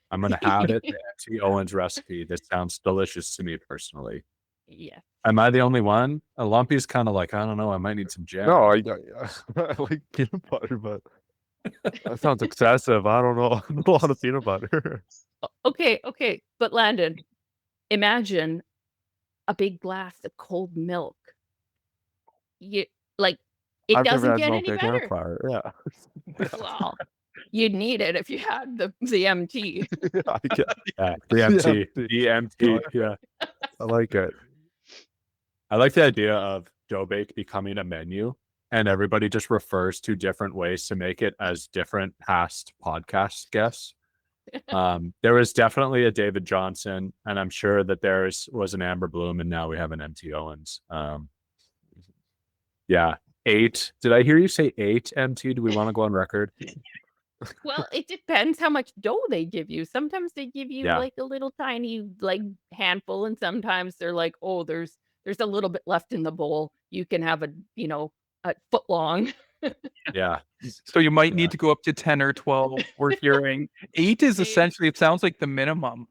S1: I'm gonna have it, the MT Owens recipe. This sounds delicious to me personally.
S4: Yeah.
S1: Am I the only one? A lumpy's kind of like, I don't know, I might need some jam.
S3: No, I like peanut butter, but that sounds excessive. I don't know. A lot of peanut butter.
S4: Okay. But Landon, imagine a big glass of cold milk. You like it
S3: I've
S4: doesn't
S3: never had
S4: get
S3: milk
S4: any
S3: at
S4: better.
S3: Campfire. Yeah.
S4: Well, you'd need it if you had the MT.
S3: I get-
S1: Yeah, the MT.
S3: Yeah.
S1: The MT. Yeah.
S3: I like it.
S1: I like the idea of dough bake becoming a menu and everybody just refers to different ways to make it as different past podcast guests. There was definitely a David Johnson, and I'm sure that was an Amber Bloom, and now we have an MT Owens. Yeah, 8. Did I hear you say 8 MT? Do we want to go on record?
S4: Well, it depends how much dough they give you. Sometimes they give you
S1: Yeah.
S4: like a little tiny like handful, and sometimes they're like, oh, there's a little bit left in the bowl. You can have a foot long.
S1: Yeah.
S2: so you might
S1: Yeah.
S2: need to go up to 10 or 12. We're hearing 8 is
S4: 8.
S2: essentially, it sounds like the minimum.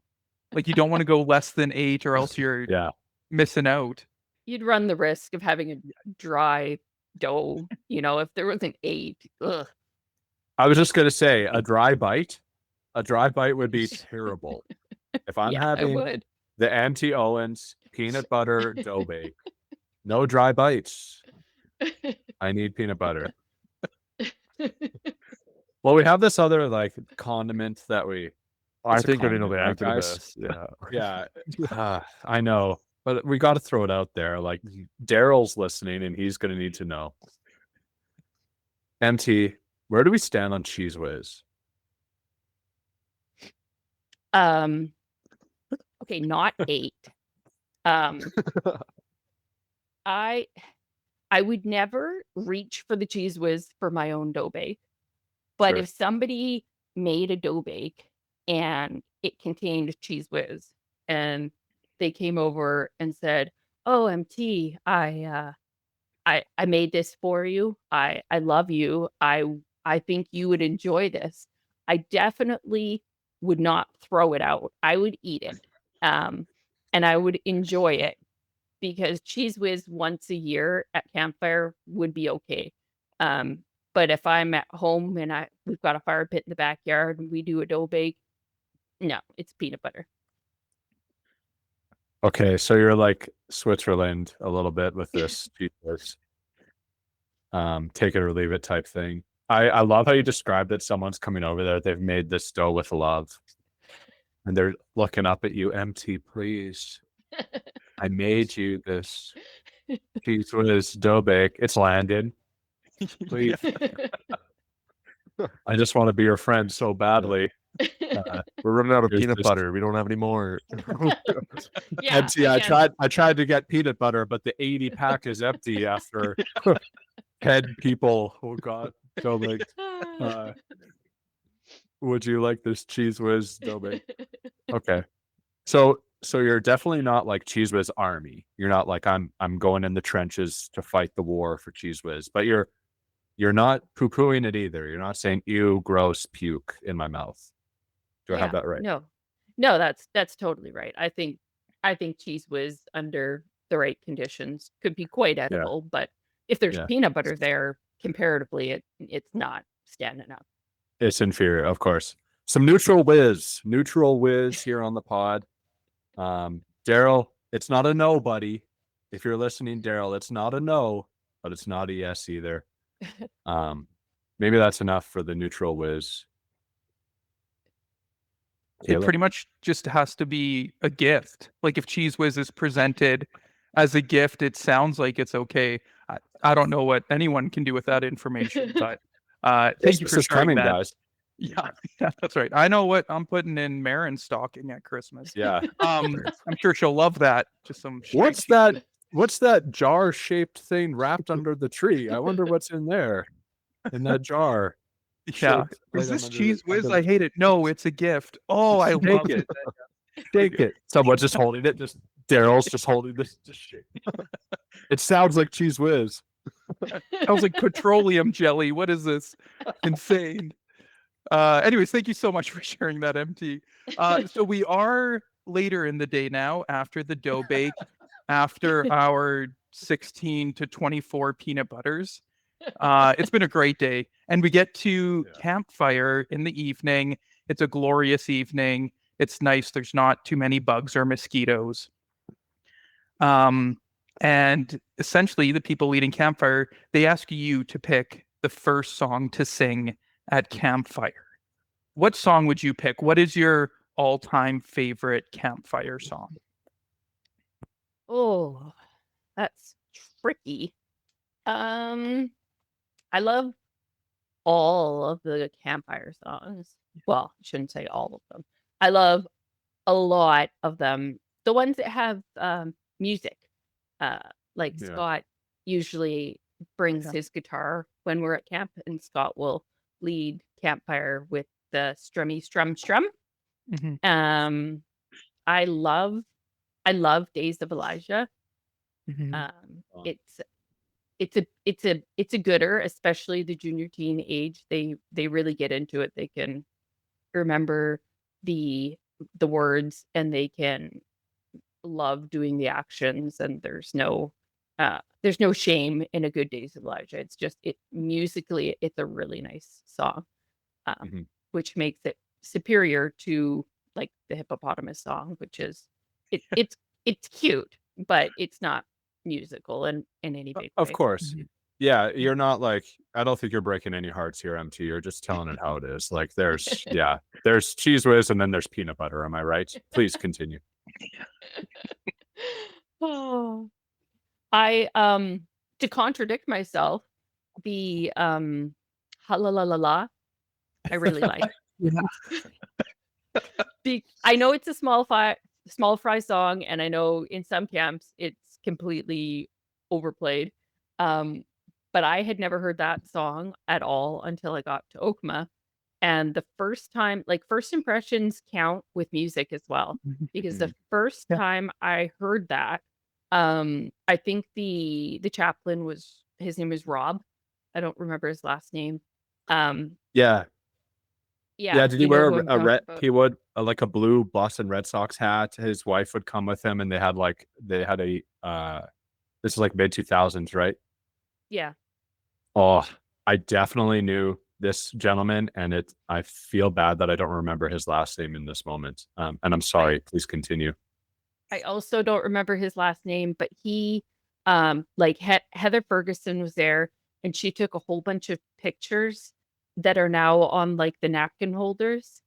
S2: Like you don't want to go less than 8 or else you're
S1: Yeah.
S2: missing out.
S4: You'd run the risk of having a dry dough. If there was an 8. Ugh.
S1: I was just gonna say a dry bite would be terrible. If I'm
S4: Yeah, I
S1: having
S4: would.
S1: the MT Owens peanut butter dough bake, no dry bites. I need peanut butter. Well, we have this other like condiment that we.
S3: I
S1: It's a
S3: think I know the
S1: compliment, right,
S3: answer to
S1: guys?
S3: this.
S1: Yeah, I know, but we got to throw it out there. Like Daryl's listening, and he's gonna need to know. MT, where do we stand on Cheese Whiz?
S4: Okay, not 8. Um, I would never reach for the Cheese Whiz for my own dough bake, but
S1: Sure.
S4: if somebody made a dough bake and it contained Cheese Whiz, and they came over and said, "Oh, MT, I made this for you. I love you. I think you would enjoy this." I definitely would not throw it out. I would eat it. And I would enjoy it because Cheese Whiz once a year at Campfire would be okay. But if I'm at home and we've got a fire pit in the backyard and we do a dough bake, no, it's peanut butter.
S1: Okay, so you're like Switzerland a little bit with this Cheese Whiz. Take it or leave it type thing. I love how you described it. Someone's coming over there. They've made this dough with love. And they're looking up at you, MT, please. I made you this Cheese Whiz dough bake. It's Landon. Please. I just want to be your friend so badly.
S3: We're running out of
S1: Here's
S3: peanut
S1: this-
S3: butter. We don't have any more.
S4: Yeah,
S1: MT, I
S4: again,
S1: tried to get peanut butter, but the 80 pack is empty after 10 people who got dough bake. Would you like this Cheese Whiz dough bake? Okay. So you're definitely not like Cheese Whiz army. You're not like I'm going in the trenches to fight the war for Cheese Whiz, but you're not poo-pooing it either. You're not saying ew, gross, puke in my mouth. Do I have that right?
S4: No, that's totally right. I think Cheese Whiz under the right conditions could be quite edible, but if there's
S1: Yeah.
S4: peanut butter there, comparatively, it's not standing up.
S1: It's inferior, of course. Some neutral whiz here on the pod. Daryl, it's not a no, buddy. If you're listening, Daryl, it's not a no, but it's not a yes either. Maybe that's enough for the neutral whiz.
S2: It
S1: Caleb?
S2: pretty much just has to be a gift. Like if Cheese Whiz is presented as a gift, it sounds like it's okay. I don't know what anyone can do with that information, but thank you for
S1: Christmas is
S2: sharing
S1: coming,
S2: that.
S1: guys.
S2: Yeah, that's right. I know what I'm putting in Marin's stocking at Christmas.
S1: Yeah.
S2: I'm sure she'll love that. Just some.
S1: What's that? What's that jar-shaped thing wrapped under the tree? I wonder what's in there. In that jar.
S2: Yeah.
S1: Shaped
S2: Is
S1: item
S2: this
S1: under
S2: Cheese
S1: the-
S2: Whiz?
S1: under
S2: I
S1: the-
S2: hate it. No, it's a gift. Oh, I
S1: Take
S2: love
S1: it.
S2: it.
S1: Take it. Someone's just holding it. Just Daryl's just holding this. Shit. It sounds like Cheese Whiz.
S2: Sounds like petroleum jelly. What is this? Insane. Anyways, thank you so much for sharing that, MT. So we are later in the day now, after the dough bake, after our 16 to 24 peanut butters. It's been a great day, and we get to Campfire in the evening. It's a glorious evening. It's nice. There's not too many bugs or mosquitoes. And essentially, the people leading Campfire, they ask you to pick the first song to sing at Campfire. What song would you pick? What is your all-time favorite Campfire song?
S4: Oh, that's tricky. I love all of the Campfire songs. Well, I shouldn't say all of them. I love a lot of them. The ones that have music. Like
S1: Yeah.
S4: Scott usually brings his guitar when we're at camp, and Scott will lead Campfire with the strummy strum.
S2: Mhm.
S4: I love Days of Elijah.
S2: Mhm.
S4: It's a gooder, especially the junior teen age. They really get into it. They can remember the words, and they can love doing the actions, and there's no shame in a good Days of Elijah. It's just musically it's a really nice song,
S1: Mhm.
S4: which makes it superior to like the hippopotamus song, which is it's cute, but it's not musical in any big
S1: Of
S4: way.
S1: course. Yeah, you're not like, I don't think you're breaking any hearts here, MT. You're just telling it how it is. Like there's Cheese Whiz and then there's peanut butter. Am I right? Please continue.
S4: Oh, I to contradict myself, the ha la la la la, I really like. I know it's a small fry song, and I know in some camps it's completely overplayed. But I had never heard that song at all until I got to Okema. And the first time, like first impressions count with music as well. Because the first
S2: Yeah.
S4: time I heard that, I think the chaplain his name is Rob. I don't remember his last name.
S1: Yeah.
S4: Yeah.
S1: Did he
S4: you know
S1: wear
S4: who I'm
S1: a
S4: talking
S1: red?
S4: about.
S1: He would like a blue Boston Red Sox hat. His wife would come with him, and they had a this is like mid 2000s, right?
S4: Yeah.
S1: Oh, I definitely knew this gentleman, and I feel bad that I don't remember his last name in this moment. And I'm sorry. Please continue.
S4: I also don't remember his last name, but he, like Heather Ferguson was there, and she took a whole bunch of pictures that are now on like the napkin holders.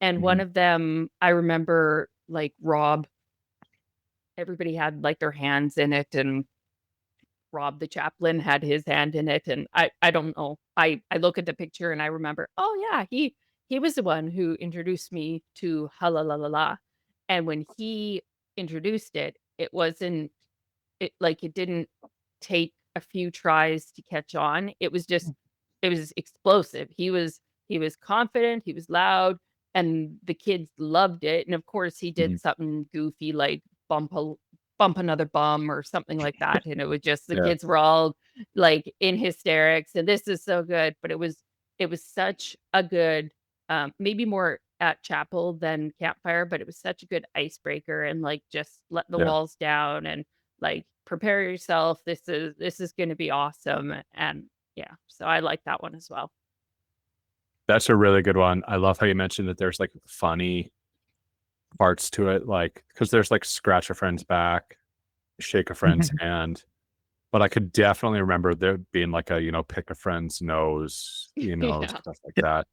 S4: And one of them, I remember, like Rob. Everybody had like their hands in it, and Rob the chaplain had his hand in it. And I don't know. I look at the picture and I remember, oh yeah, he was the one who introduced me to Ha La La La La. And when he introduced it, it wasn't it didn't take a few tries to catch on. It was explosive. He was confident, he was loud, and the kids loved it. And of course he did something goofy like bump another bum or something like that. And it was just the kids were all like in hysterics, and this is so good. But it was such a good maybe more at chapel than campfire, but it was such a good icebreaker, and like just let the walls down and like prepare yourself. This is going to be awesome. And yeah, so I like that one as well.
S1: That's a really good one. I love how you mentioned that there's like funny parts to it, like because there's like scratch a friend's back, shake a friend's hand. But I could definitely remember there being like a, pick a friend's nose, stuff like that.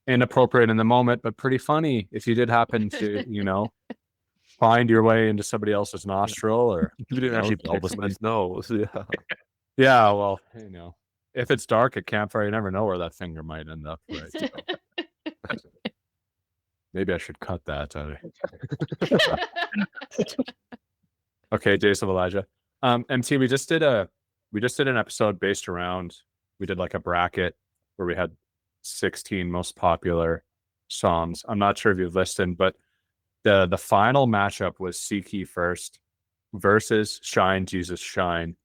S1: Inappropriate in the moment, but pretty funny if you did happen to, find your way into somebody else's nostril or
S3: You didn't actually
S1: all
S3: pick
S1: the
S3: somebody's nose. Yeah.
S1: Yeah, well, if it's dark at campfire, you never know where that finger might end up. Right. So. Maybe I should cut that. Okay, Days of Elijah. MT, we just did an episode based around, we did like a bracket where we had 16 most popular songs. I'm not sure if you've listened, but the final matchup was Seek Ye First versus Shine Jesus Shine.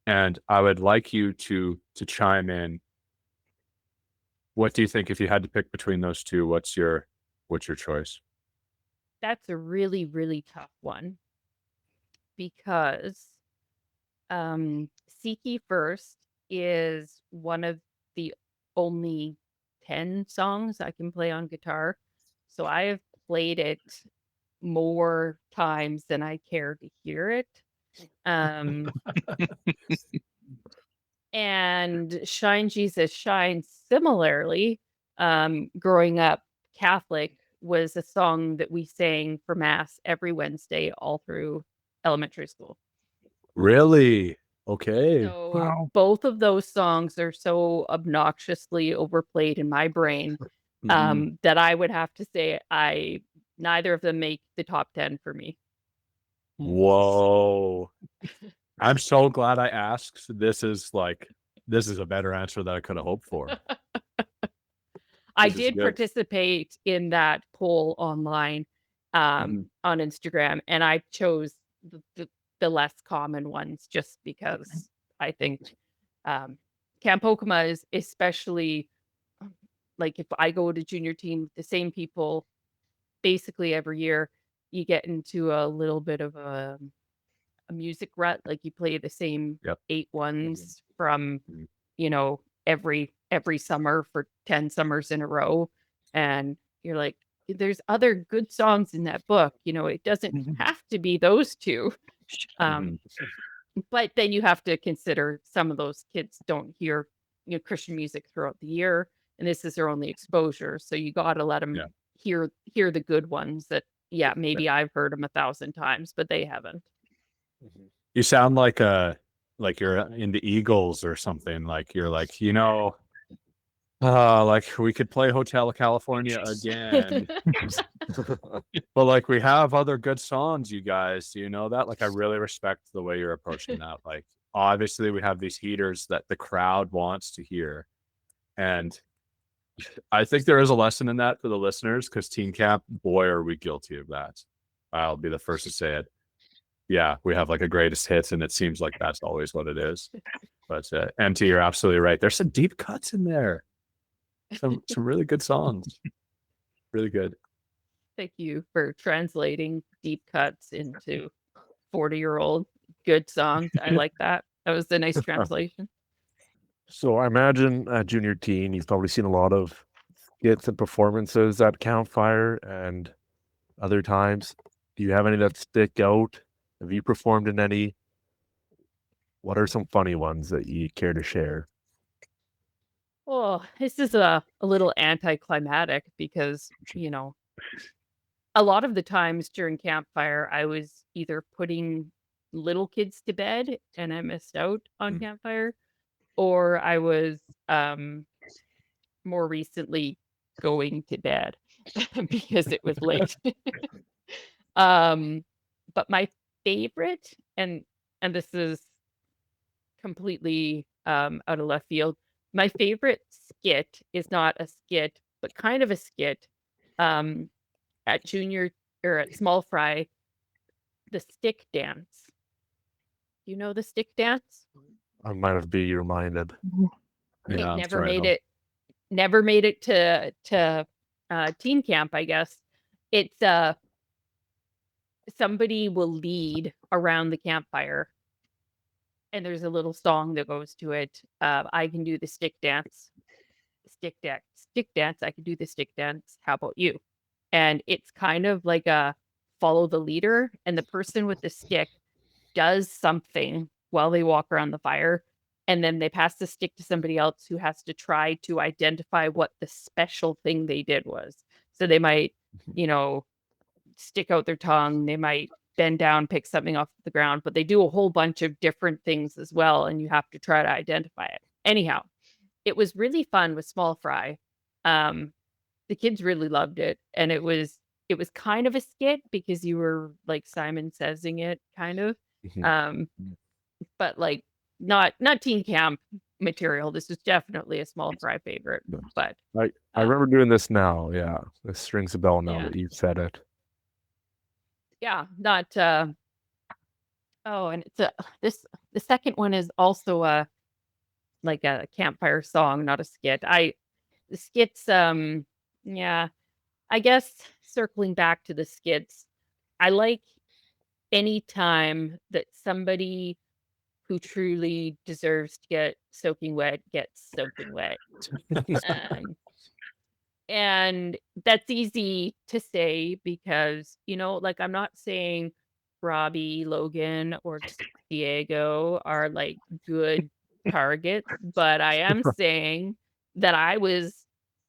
S1: And I would like you to chime in. What do you think if you had to pick between those two? What's your choice?
S4: That's a really, really tough one because Seek Ye First is one of the only 10 songs I can play on guitar. So I have played it more times than I care to hear it. And Shine Jesus Shine, similarly, growing up Catholic, was a song that we sang for Mass every Wednesday all through elementary school.
S1: Really? Okay.
S4: So
S2: Wow.
S4: both of those songs are so obnoxiously overplayed in my brain that I would have to say neither of them make the top 10 for me.
S1: Whoa. I'm so glad I asked. This is a better answer than I could have hoped for.
S4: I
S1: This is
S4: did
S1: good.
S4: participate in that poll online on Instagram, and I chose the less common ones just because I think Camp Okema is especially like if I go to junior team with the same people basically every year, you get into a little bit of a music rut. Like you play the same 8 ones from every summer for 10 summers in a row, and you're like, there's other good songs in that book. It doesn't have to be those two. But then you have to consider some of those kids don't hear, Christian music throughout the year, and this is their only exposure. So you got to let them
S1: Yeah.
S4: hear the good ones that, maybe I've heard them 1,000 times, but they haven't.
S1: You sound like you're into Eagles or something. Like you're like, like we could play Hotel California again. But like we have other good songs, you guys. Do you know that? Like I really respect the way you're approaching that. Like obviously we have these heaters that the crowd wants to hear. And I think there is a lesson in that for the listeners, because teen camp, boy, are we guilty of that. I'll be the first to say it. Yeah, we have like a greatest hits, and it seems like that's always what it is. But MT, you're absolutely right. There's some deep cuts in there. Some really good songs. Really good.
S4: Thank you for translating deep cuts into 40-year-old good songs. I like that. That was a nice translation.
S3: So I imagine at junior teen, you've probably seen a lot of skits and performances at Campfire and other times. Do you have any that stick out? Have you performed in any? What are some funny ones that you care to share?
S4: Well, this is a little anticlimactic because, a lot of the times during Campfire, I was either putting little kids to bed and I missed out on Campfire, or I was more recently going to bed because it was late. But my favorite, and this is completely out of left field, my favorite skit is not a skit, but kind of a skit. At junior or at small fry, the stick dance. You know the stick dance?
S3: I might have be reminded.
S4: It
S1: Yeah, I'm
S4: never
S1: sorry,
S4: made
S1: no.
S4: it. Never made it to teen camp, I guess. It's somebody will lead around the campfire, and there's a little song that goes to it. I can do the stick dance. Stick dance. I can do the stick dance. How about you? And it's kind of like a follow the leader, and the person with the stick does something while they walk around the fire, and then they pass the stick to somebody else who has to try to identify what the special thing they did was. So they might, stick out their tongue, they might bend down, pick something off the ground, but they do a whole bunch of different things as well, and you have to try to identify it. Anyhow, it was really fun with small fry. The kids really loved it, and it was kind of a skit because you were like Simon Saysing it kind of. Um, but like not teen camp material. This is definitely a small fry favorite. But
S3: I remember doing this now. Yeah, this rings a bell now
S4: Yeah.
S3: that you've said it.
S4: yeah, not oh, and it's the second one is also like a campfire song, not a skit. The skits, yeah, I guess circling back to the skits, I like any time that somebody who truly deserves to get soaking wet gets soaking wet. Um, and that's easy to say because, like I'm not saying Robbie, Logan, or Diego are like good targets, but I am saying that I was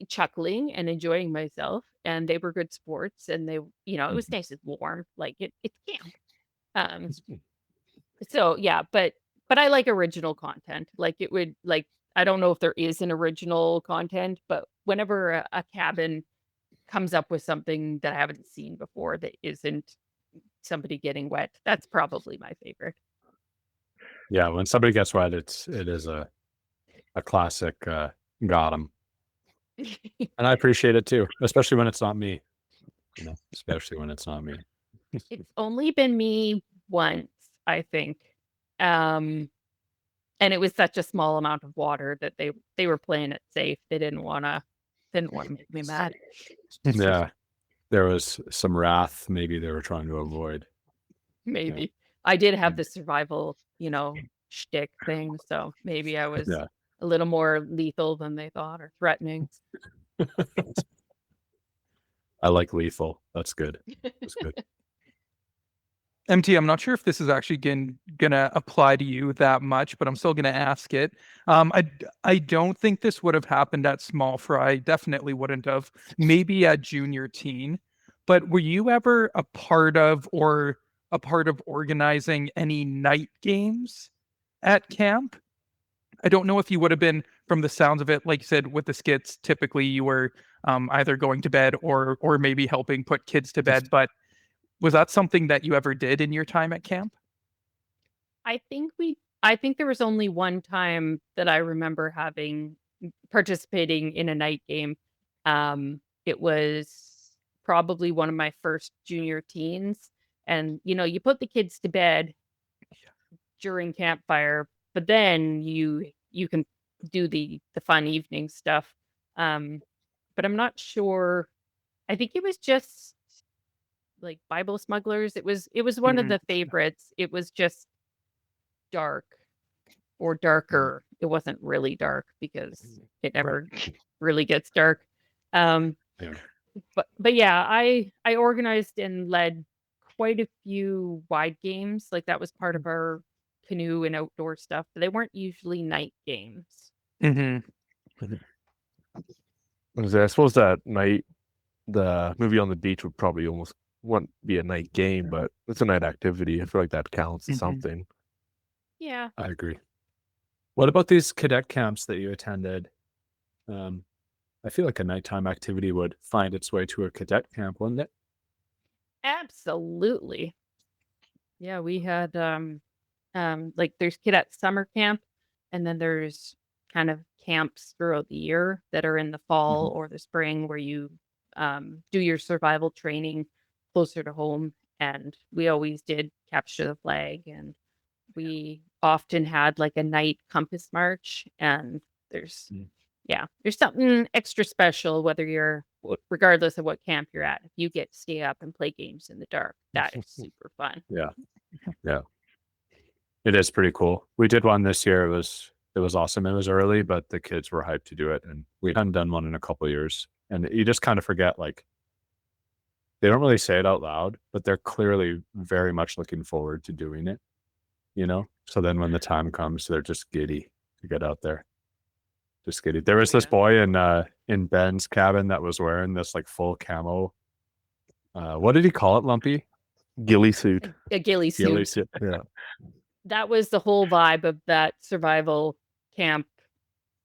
S4: chuckling and enjoying myself, and they were good sports, and they, it was nice and warm, like it's camp. Um, so yeah, but I like original content. Like it would like I don't know if there is an original content, but whenever a cabin comes up with something that I haven't seen before that isn't somebody getting wet, that's probably my favorite.
S1: Yeah, when somebody gets wet, it is a classic got 'em. And I appreciate it too, especially when it's not me. Especially when it's not me.
S4: It's only been me once, I think. And it was such a small amount of water that they were playing it safe. They didn't want to make me mad.
S1: Yeah. There was some wrath maybe they were trying to avoid.
S4: Maybe. I did have the survival, shtick thing, so maybe I was
S1: Yeah.
S4: a little more lethal than they thought or threatening.
S1: I like lethal. That's good. That's good.
S2: MT, I'm not sure if this is actually gonna apply to you that much, but I'm still gonna ask it. I don't think this would have happened at small fry. Definitely wouldn't have. Maybe at junior teen. But were you ever a part of organizing any night games at camp? I don't know if you would have been, from the sounds of it, like you said, with the skits, typically you were either going to bed or maybe helping put kids to bed. But was that something that you ever did in your time at camp?
S4: I think there was only one time that I remember participating in a night game. It was probably one of my first junior teens. And you put the kids to bed during Campfire, but then you can do the fun evening stuff. But I'm not sure. I think it was just like Bible Smugglers. It was one of
S2: Mhm.
S4: the favorites. It was just dark or darker. It wasn't really dark because it never really gets dark. Um,
S1: Yeah.
S4: but yeah, I organized and led quite a few wide games. Like that was part of our canoe and outdoor stuff, but they weren't usually night games.
S2: Mhm.
S3: I suppose that night, the movie on the beach would probably almost wouldn't be a night game, but it's a night activity. I feel like that counts as
S2: Mhm.
S3: something.
S4: Yeah.
S1: I agree. What about these cadet camps that you attended? I feel like a nighttime activity would find its way to a cadet camp, wouldn't it?
S4: Absolutely. Yeah, we had like there's cadet summer camp, and then there's kind of camps throughout the year that are in the fall or the spring where you do your survival training closer to home. And we always did capture the flag, and we often had like a night compass march. And there's
S1: Mm.
S4: there's something extra special whether regardless of what camp you're at. If you get to stay up and play games in the dark, that is super fun.
S1: Yeah. Yeah. It is pretty cool. We did one this year. It was awesome. It was early, but the kids were hyped to do it. And we hadn't done one in a couple of years. And you just kind of forget, like, they don't really say it out loud, but they're clearly very much looking forward to doing it, So then when the time comes, they're just giddy to get out there. Just giddy. There was this
S4: Yeah.
S1: boy in Ben's cabin that was wearing this like full camo. What did he call it, Lumpy?
S3: Ghillie suit.
S4: A ghillie suit.
S1: Ghillie suit.
S3: Yeah.
S4: That was the whole vibe of that survival camp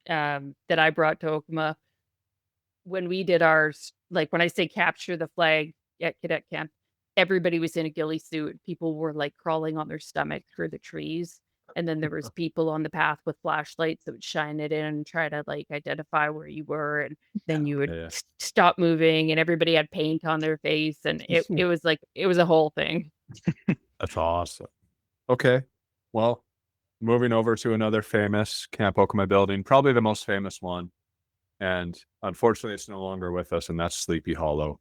S4: that I brought to Okema. When we did ours, like when I say capture the flag at cadet camp, everybody was in a ghillie suit. People were like crawling on their stomach through the trees. And then there was people on the path with flashlights that would shine it in and try to like identify where you were. And then you would
S1: Yeah.
S4: stop moving, and everybody had paint on their face. And it was a whole thing.
S1: That's awesome. Okay. Well, moving over to another famous Camp Okema building, probably the most famous one. And unfortunately, it's no longer with us, and that's Sleepy Hollow.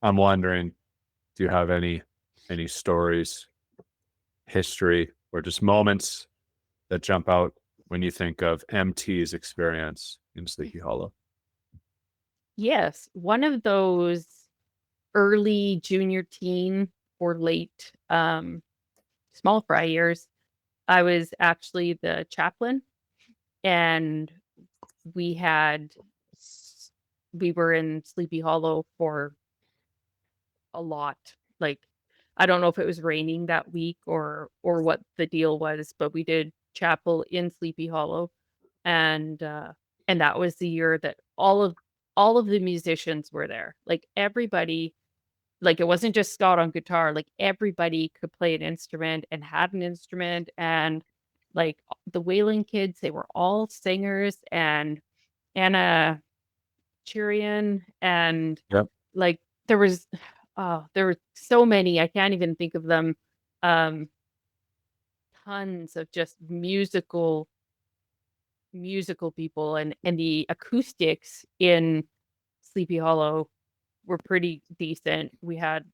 S1: I'm wondering, do you have any stories, history, or just moments that jump out when you think of MT's experience in Sleepy Hollow?
S4: Yes, one of those early junior teen or late small fry years, I was actually the chaplain, and we were in Sleepy Hollow for a lot. Like I don't know if it was raining that week or what the deal was, but we did chapel in Sleepy Hollow, and that was the year that all of the musicians were there. Like everybody, like it wasn't just Scott on guitar, like everybody could play an instrument and had an instrument. And like the Whaling kids, they were all singers, and Anna Chirian, and
S1: Yep.
S4: like there were so many, I can't even think of them. Um Tons of just musical people, and the acoustics in Sleepy Hollow were pretty decent. We had,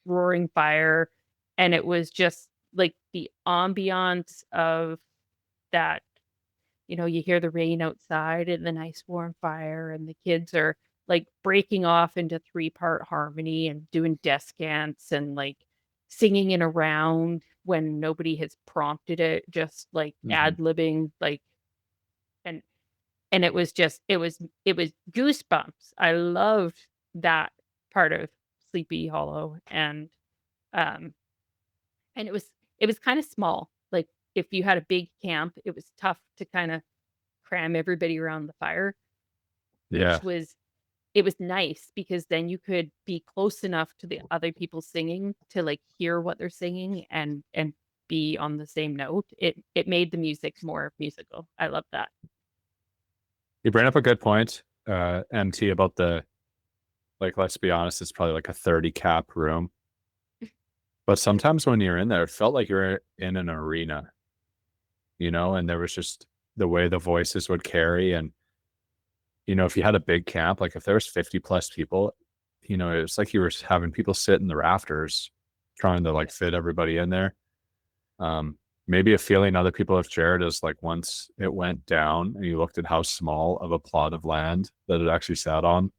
S4: roaring fire, and it was just like the ambiance of that. You hear the rain outside and the nice warm fire, and the kids are like breaking off into 3-part harmony and doing descants, and like singing in a round when nobody has prompted it, just like ad-libbing, like, and it was just it was goosebumps. I loved that part of Sleepy Hollow, and um it was kind of small. Like, if you had a big camp, it was tough to kind of cram everybody around the fire,
S1: Yeah.
S4: which was it was nice because then you could be close enough to the other people singing to like hear what they're singing and be on the same note. It made the music more musical. I love that.
S1: You bring up a good point, MT, about the, like, let's be honest, it's probably like a 30 cap room. But sometimes when you're in there, it felt like you're in an arena, and there was just the way the voices would carry. And, if you had a big camp, like if there was 50 plus people, it was like you were having people sit in the rafters trying to like fit everybody in there. Maybe a feeling other people have shared is like once it went down and you looked at how small of a plot of land that it actually sat on,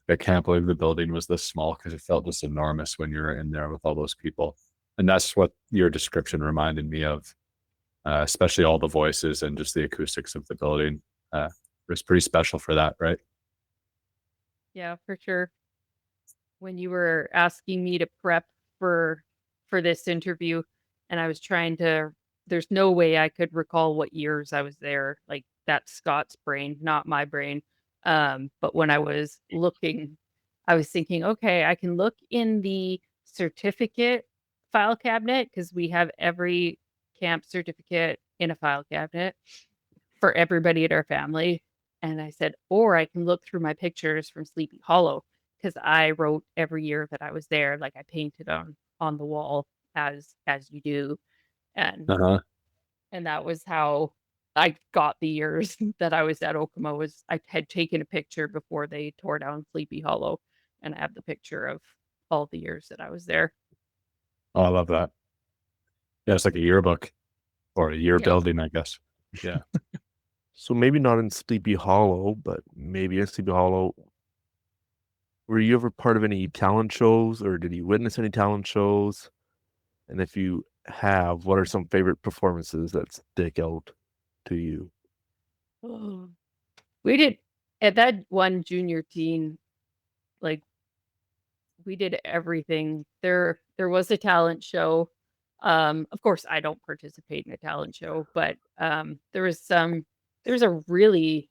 S1: I can't believe the building was this small because it felt just enormous when you were in there with all those people. And that's what your description reminded me of, especially all the voices and just the acoustics of the building. It was pretty special for that, right?
S4: Yeah, for sure. When you were asking me to prep for this interview, and I was trying to, there's no way I could recall what years I was there. Like, that's Scott's brain, not my brain. But when I was looking, I was thinking, okay, I can look in the certificate file cabinet because we have every camp certificate in a file cabinet for everybody at our family. And I said, or I can look through my pictures from Sleepy Hollow because I wrote every year that I was there. Like, I painted on the wall as you do. And that was how I got the years that I was at Okemo. Was I had taken a picture before they tore down Sleepy Hollow, and I have the picture of all the years that I was there.
S1: Oh, I love that. Yeah, it's like a yearbook or a year building, I guess. Yeah.
S3: So maybe not in Sleepy Hollow, but maybe in Sleepy Hollow. Were you ever part of any talent shows, or did you witness any talent shows? And if you have, what are some favorite performances that stick out to you?
S4: We did at that one junior teen, like, we did everything. There was a talent show. Of course, I don't participate in a talent show, but there was a really,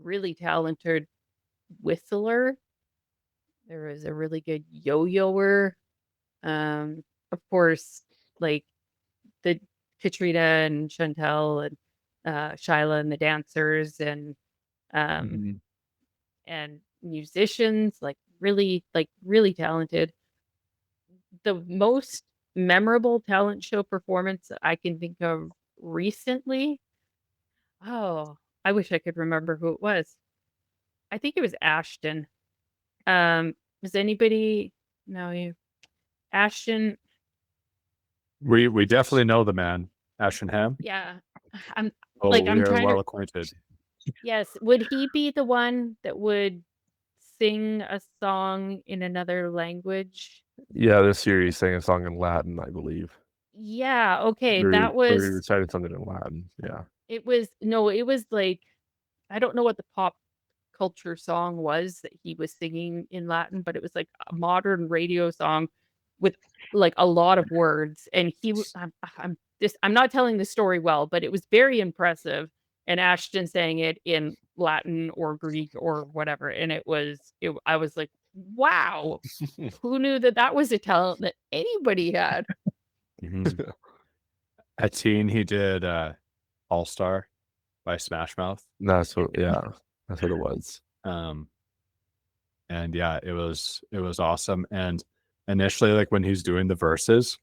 S4: really talented whistler. There was a really good yo-yoer. Of course, like the Katrina and Chantel and Shyla and the dancers and musicians, like really talented. The most memorable talent show performance that I can think of recently. Oh, I wish I could remember who it was. I think it was Ashton. Does anybody know you? Ashton.
S1: We definitely know the man, Ashton Ham.
S4: Yeah. I'm
S1: Oh,
S4: like,
S1: we
S4: I'm
S1: are
S4: trying
S1: well
S4: to.
S1: acquainted.
S4: Yes. Would he be the one that would sing a song in another language?
S3: Yeah, this series sang a song in Latin, I believe.
S4: Yeah. Okay.
S3: Or
S4: That
S3: he
S4: was.
S3: recited something in Latin. Yeah.
S4: It was like, I don't know what the pop culture song was that he was singing in Latin, but it was like a modern radio song with like a lot of words. And I'm not telling the story well, but it was very impressive. And Ashton sang it in Latin or Greek or whatever. And I was like, wow, who knew that was a talent that anybody had?
S1: At teen, he did All Star by Smash Mouth.
S3: That's what it was.
S1: And yeah, it was awesome. And initially, like when he's doing the verses,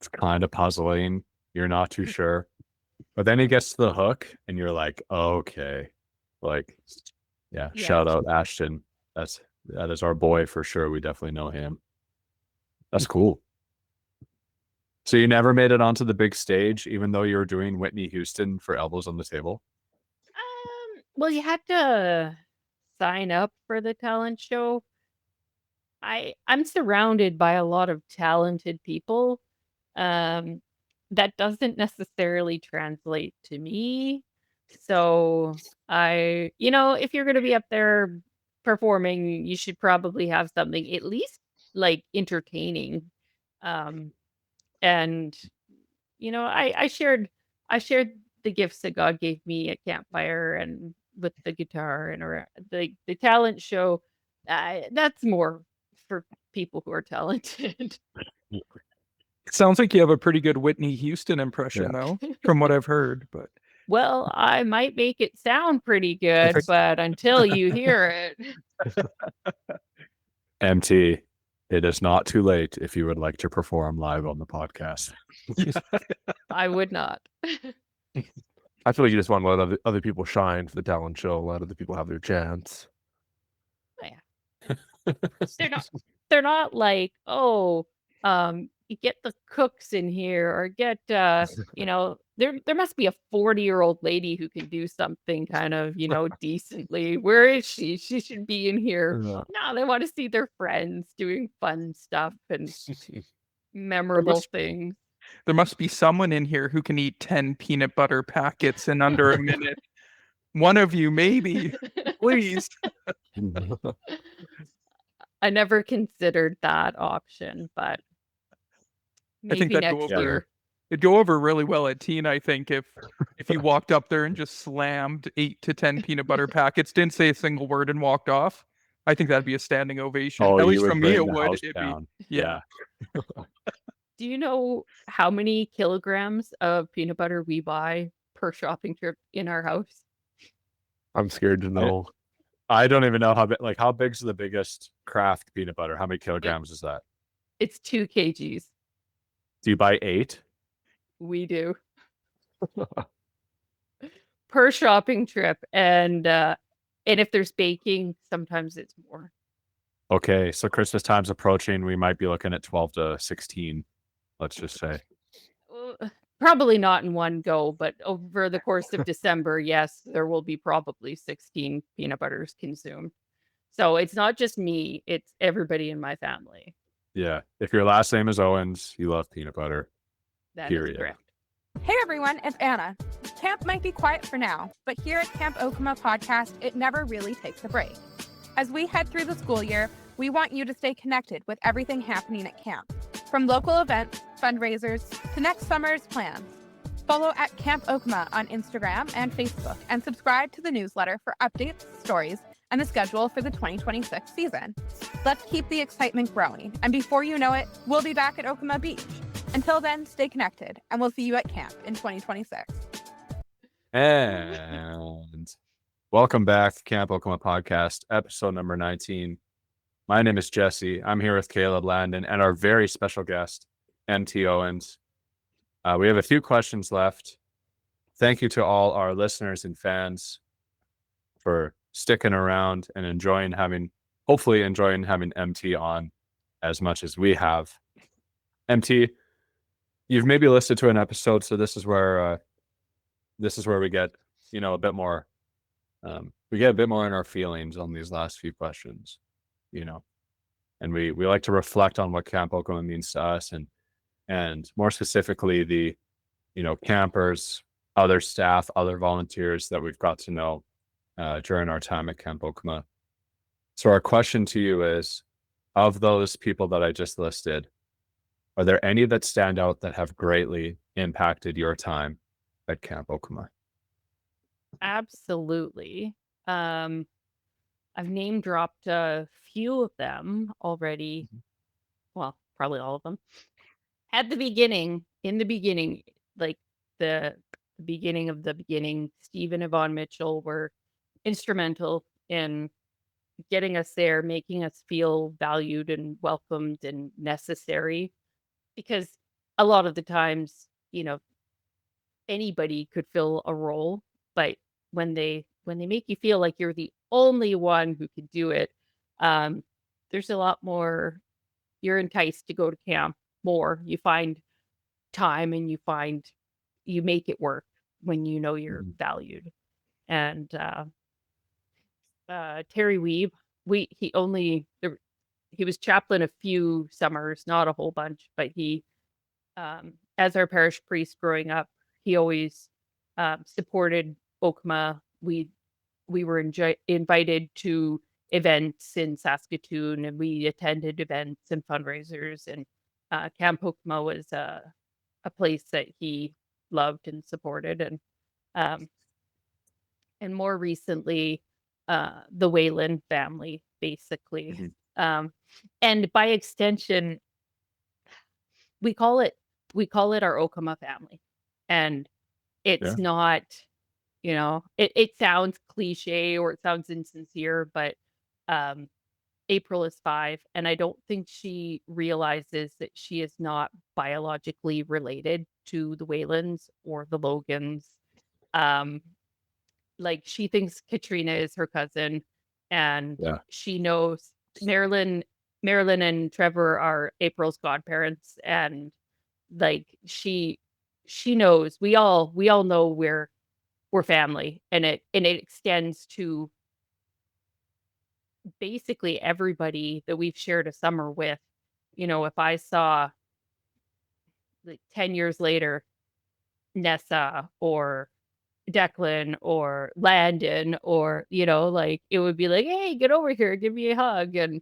S1: it's kind of puzzling. You're not too sure. But then he gets to the hook and you're like, okay. Like, yeah, shout out Ashton. That is our boy for sure. We definitely know him. That's cool. So you never made it onto the big stage, even though you were doing Whitney Houston for Elbows on the Table?
S4: Well, you had to sign up for the talent show. I'm surrounded by a lot of talented people. That doesn't necessarily translate to me. So if you're going to be up there performing, you should probably have something at least like entertaining. Um, and I shared the gifts that God gave me at Campfire and with the guitar and the talent show. That's more for people who are talented.
S2: Sounds like you have a pretty good Whitney Houston impression, though, from what I've heard. But
S4: Well, I might make it sound pretty good,
S2: think-
S4: but until you hear it,
S1: MT, it is not too late if you would like to perform live on the podcast.
S4: I would not.
S3: I feel like you just want to let other people shine for the talent show. Let other people have their chance.
S4: They're not like, oh, you get the cooks in here or get there must be a 40-year-old lady who can do something kind of, decently. Where is she? She should be in here.
S3: Yeah.
S4: No, they want to see their friends doing fun stuff and memorable things.
S2: there must be someone in here who can eat 10 peanut butter packets in under a minute. One of you, maybe. Please.
S4: I never considered that option, but
S2: I think
S4: maybe
S2: that'd go
S4: next
S2: over.
S4: year.
S2: It'd go over really well at teen, I think, if you walked up there and just slammed 8 to 10 peanut butter packets, didn't say a single word and walked off. I think that'd be a standing ovation.
S1: Oh,
S2: At
S1: you
S2: least
S1: would
S2: from me,
S1: bring
S2: it
S1: the
S2: would.
S1: house
S2: It'd
S1: down.
S2: be, yeah.
S4: Do you know how many kilograms of peanut butter we buy per shopping trip in our house?
S3: I'm scared to know.
S1: I don't even know how big's the biggest craft peanut butter? How many kilograms is that?
S4: It's 2 kgs.
S1: Do you buy 8?
S4: We do. Per shopping trip. And if there's baking, sometimes it's more.
S1: Okay, so Christmas time's approaching. We might be looking at 12 to 16, let's just say.
S4: Probably not in one go, but over the course of December, yes, there will be probably 16 peanut butters consumed. So it's not just me, it's everybody in my family.
S1: Yeah. If your last name is Owens, you love peanut butter.
S4: That is
S1: Period.
S4: correct.
S5: Hey everyone, it's Anna. Camp might be quiet for now, but here at Camp Okema Podcast, it never really takes a break. As we head through the school year, we want you to stay connected with everything happening at camp, from local events, fundraisers, to next summer's plans. Follow at Camp Okema on Instagram and Facebook, and subscribe to the newsletter for updates, stories, and the schedule for the 2026 season. Let's keep the excitement growing, and before you know it, we'll be back at Okema Beach. Until then, stay connected, and we'll see you at camp in 2026.
S1: And welcome back to Camp Okema Podcast, episode number 19. My name is Jesse. I'm here with Kaleb, Landon, and our very special guest, MT Owens. We have a few questions left. Thank you to all our listeners and fans for sticking around and hopefully enjoying having MT on as much as we have. MT, you've maybe listened to an episode, so this is where we get, a bit more, we get a bit more in our feelings on these last few questions, and we like to reflect on what Camp Okema means to us, and more specifically the, campers, other staff, other volunteers that we've got to know during our time at Camp Okema. So our question to you is, of those people that I just listed, are there any that stand out that have greatly impacted your time at Camp Okema?
S4: Absolutely. I've name dropped a few of them already. Well, probably all of them. In the beginning, like the beginning of the beginning, Steve and Yvonne Mitchell were instrumental in getting us there, making us feel valued and welcomed and necessary. Because a lot of the times, anybody could fill a role, but when they make you feel like you're the only one who could do it, there's a lot more. You're enticed to go to camp more. You find time and you make it work when you know you're valued. And Terry Weeb, was chaplain a few summers, not a whole bunch, but he, as our parish priest growing up, he always supported Okema. We were invited to events in Saskatoon, and we attended events and fundraisers. And Camp Okema was a place that he loved and supported. And more recently, the Whalen family, basically. And by extension, we call it our Okema family. And it's not, it sounds cliche or it sounds insincere, but April is 5, and I don't think she realizes that she is not biologically related to the Whalens or the Logans. Like, she thinks Katrina is her cousin, and she knows Marilyn and Trevor are April's godparents, and like she knows, we all know we're family, and it extends to basically everybody that we've shared a summer with. If I saw, like, 10 years later, Nessa or Declan or Landon, or like, it would be like, hey, get over here, give me a hug. And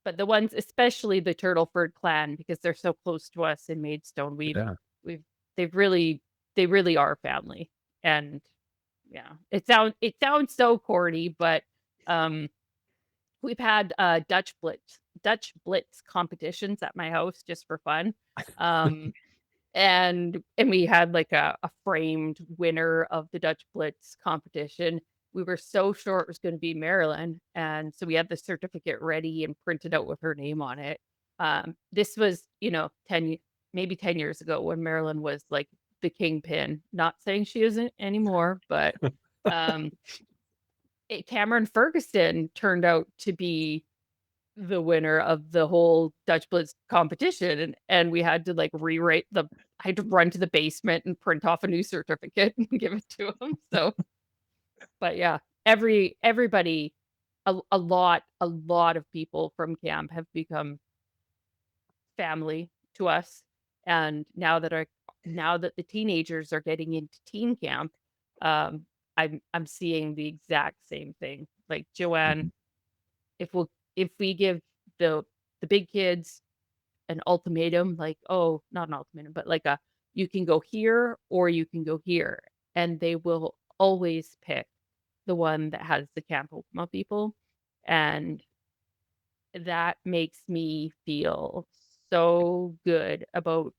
S4: but the ones, especially the Turtleford clan, because they're so close to us in Maidstone, they really are family. And it sounds so corny, but we've had Dutch Blitz competitions at my house just for fun. And we had like a framed winner of the Dutch Blitz competition. We were so sure it was going to be Marilyn, and so we had the certificate ready and printed out with her name on it. This was, 10 years ago, when Marilyn was like the kingpin. Not saying she isn't anymore, but Cameron Ferguson turned out to be the winner of the whole Dutch Blitz competition, and we had to like rewrite I had to run to the basement and print off a new certificate and give it to him. So, but yeah, everybody, a lot of people from camp have become family to us. And now that the teenagers are getting into teen camp, I'm seeing the exact same thing. Like, Joanne, if we give the big kids an ultimatum, like, oh, not an ultimatum, but like you can go here or you can go here, and they will always pick the one that has the Camp Okema people. And that makes me feel so good about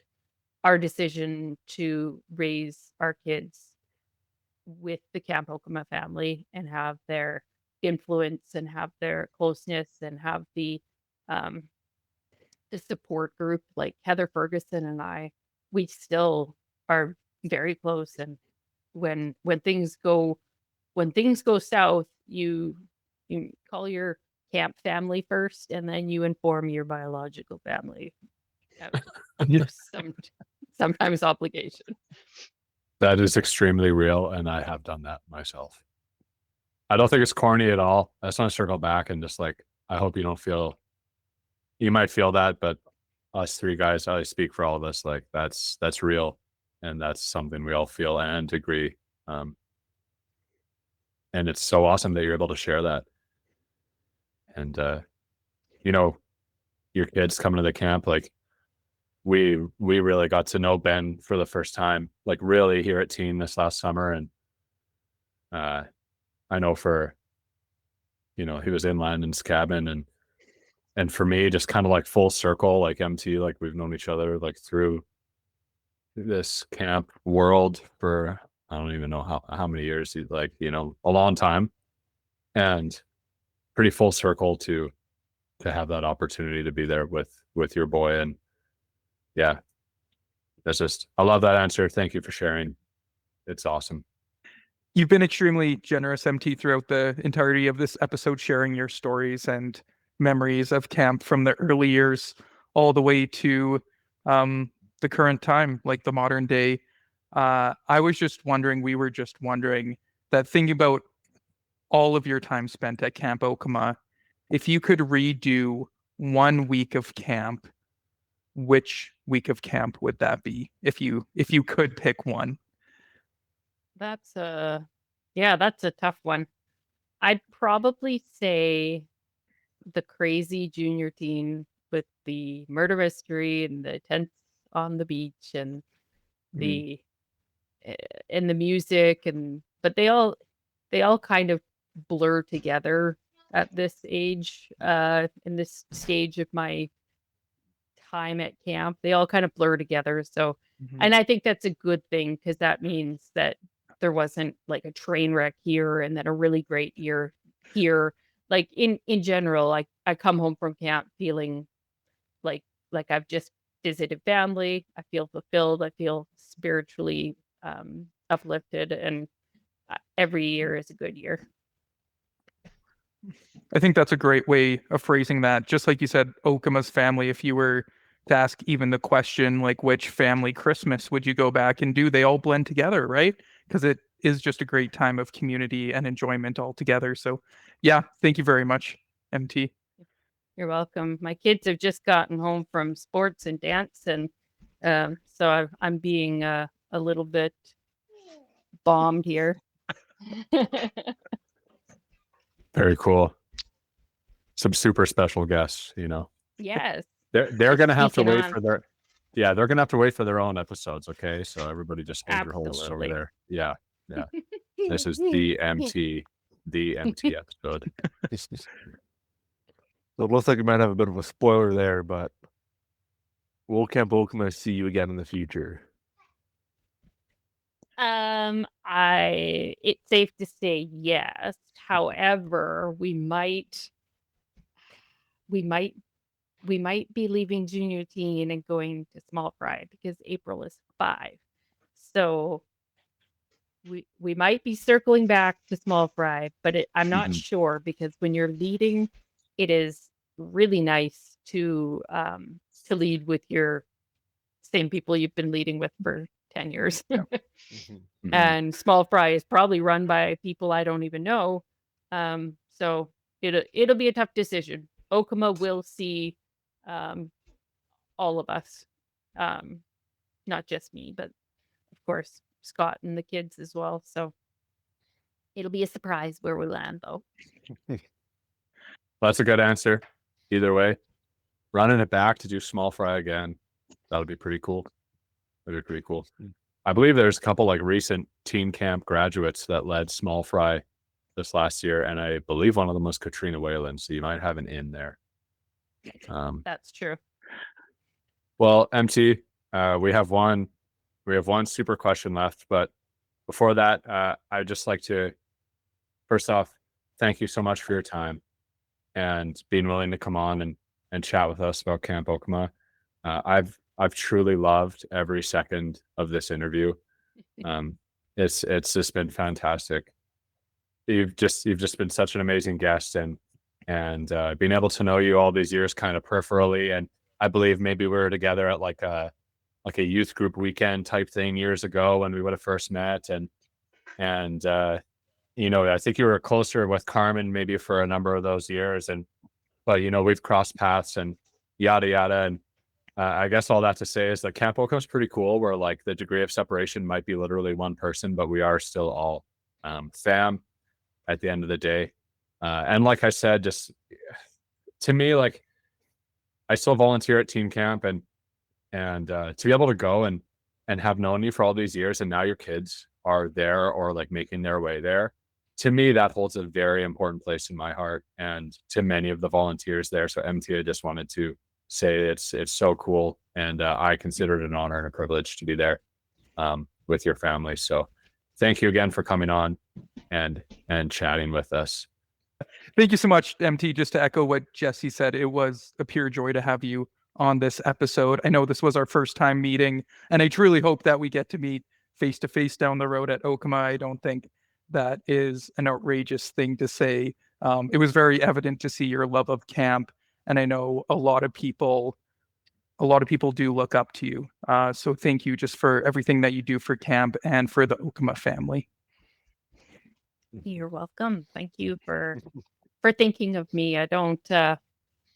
S4: our decision to raise our kids with the Camp Okema family and have their influence and have their closeness and have the support group. Like, Heather Ferguson and I, we still are very close. And when things go south, you call your camp family first, and then you inform your biological family. Sometimes obligation.
S1: That is extremely real, and I have done that myself. I don't think it's corny at all. I just want to circle back and just like, I hope you don't feel, you might feel that, but us three guys, I speak for all of us, like that's real, and that's something we all feel and agree. And it's so awesome that you're able to share that. And your kids coming to the camp, like we really got to know Ben for the first time, like really here at Teen this last summer. And I know he was in Landon's cabin, and for me, just kind of like full circle, like MT, like we've known each other like through this camp world for, I don't even know how many years, like, a long time, and pretty full circle to have that opportunity to be there with your boy. And yeah, I love that answer. Thank you for sharing. It's awesome.
S2: You've been extremely generous, MT, throughout the entirety of this episode, sharing your stories and memories of camp from the early years all the way to the current time, like the modern day. We were just wondering that, thinking about all of your time spent at Camp Okema if you could redo 1 week of camp, which week of camp would that be? If you could pick one.
S4: That's a tough one. I'd probably say the crazy junior teen with the murder mystery and the tents on the beach and the and the music, but they all kind of blur together at this age, in this stage of my time at camp. They all kind of blur together. So, and I think that's a good thing, because that means that there wasn't like a train wreck here and then a really great year here. Like in general, I come home from camp feeling like I've just visited family. I feel fulfilled. I feel spiritually uplifted, and every year is a good year.
S2: I think that's a great way of phrasing that. Just like you said, Okema's family, if you were to ask even the question, like, which family Christmas would you go back and do? They all blend together, right? Because it is just a great time of community and enjoyment all together. So yeah, thank you very much, MT.
S4: You're welcome. My kids have just gotten home from sports and dance, and so I'm being a little bit bombed here.
S1: Very cool. Some super special guests,
S4: Yes.
S1: They're gonna have to
S4: Sneaking
S1: wait
S4: on.
S1: for they're gonna have to wait for their own episodes, okay? So everybody just hold your horses over
S4: Absolutely.
S1: there. Yeah. This is the MT episode.
S3: So it looks like we might have a bit of a spoiler there, but will Camp Okema see you again in the future?
S4: It's safe to say yes. However, we might be leaving junior teen and going to small fry, because April is 5. So we might be circling back to small fry, but I'm not
S1: Mhm.
S4: sure, because when you're leading, it is really nice to lead with your same people you've been leading with for 10 years.
S1: Mhm.
S4: And small fry is probably run by people I don't even know. So it'll be a tough decision. Okema will see all of us, not just me, but of course Scott and the kids as well. So it'll be a surprise where we land, though.
S1: That's a good answer. Either way, running it back to do small fry again, that'll be pretty cool. That'd be pretty cool. I believe there's a couple like recent teen camp graduates that led small fry this last year, and I believe one of them was Katrina Whalen. So you might have an in there.
S4: That's true.
S1: Well, MT, we have one super question left, but before that, I'd just like to, first off, thank you so much for your time and being willing to come on and chat with us about Camp Okema. I've truly loved every second of this interview. It's just been fantastic. You've just been such an amazing guest, and being able to know you all these years kind of peripherally, and I believe maybe we were together at like a youth group weekend type thing years ago when we would have first met, and I think you were closer with Carmen maybe for a number of those years, but we've crossed paths and yada yada, and I guess all that to say is that Camp Okema is pretty cool, where like the degree of separation might be literally one person, but we are still all fam at the end of the day. And like I said, just to me, like I still volunteer at teen camp, and to be able to go and have known you for all these years, and now your kids are there or like making their way there, to me that holds a very important place in my heart, and to many of the volunteers there. So MT, I just wanted to say it's so cool, and I consider it an honor and a privilege to be there with your family. So thank you again for coming on and chatting with us.
S2: Thank you so much, MT. Just to echo what Jesse said, it was a pure joy to have you on this episode. I know this was our first time meeting, and I truly hope that we get to meet face to face down the road at Okema. I don't think that is an outrageous thing to say. It was very evident to see your love of camp, and I know a lot of people do look up to you. So thank you just for everything that you do for camp and for the Okema family.
S4: You're welcome. Thank you for thinking of me. I don't. I'm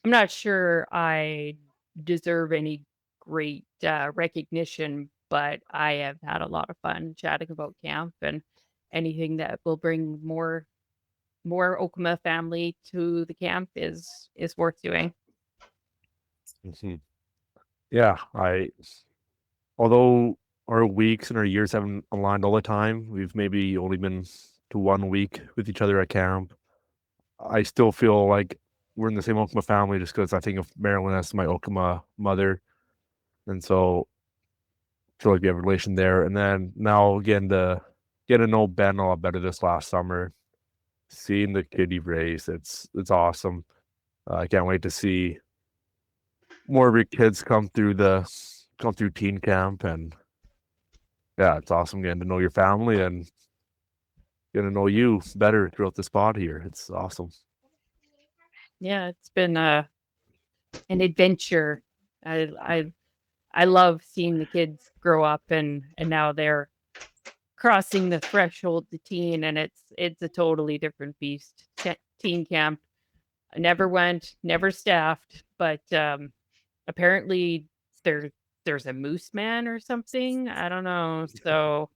S4: not sure I deserve any great recognition, but I have had a lot of fun chatting about camp, and anything that will bring more Okema family to the camp is worth doing.
S3: Mhm. Yeah, although our weeks and our years haven't aligned all the time, we've maybe only been to 1 week with each other at camp. I still feel like we're in the same Okema family just because I think of Marilyn as my Okema mother. And so I feel like we have a relation there. And then now again, to get to know Ben a lot better this last summer, seeing the kid you've raised, it's awesome. I can't wait to see more of your kids come through teen camp, and yeah, it's awesome getting to know your family and getting to know you better throughout the spot here. It's awesome.
S4: Yeah, it's been an adventure. I love seeing the kids grow up, and now they're crossing the threshold to teen, and it's a totally different beast. Teen camp. I never went, never staffed, but apparently there's a moose man or something. I don't know. So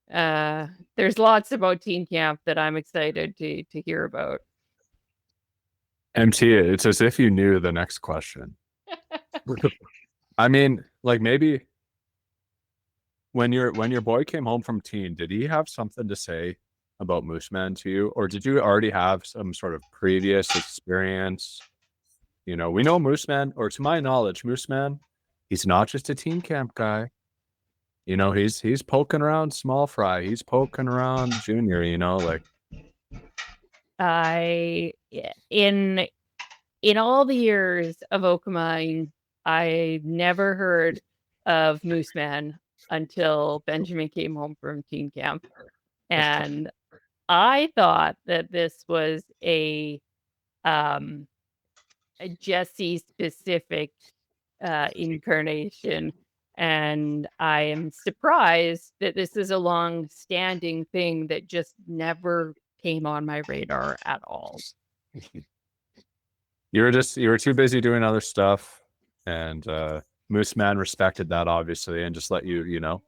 S4: there's lots about teen camp that I'm excited to hear about.
S1: MT, it's as if you knew the next question. I mean, like maybe when your boy came home from teen, did he have something to say about Moose Man to you, or did you already have some sort of previous experience? You know, we know Moose Man, or to my knowledge, Moose Man, he's not just a teen camp guy. You know, he's poking around small fry. He's poking around junior, you know, like
S4: In all the years of Okema, I never heard of Moose Man until Benjamin came home from teen camp. And I thought that this was a Jesse specific incarnation. And I am surprised that this is a long standing thing that just never came on my radar at all.
S1: you were too busy doing other stuff, and Moose Man respected that obviously, and just let you, you know,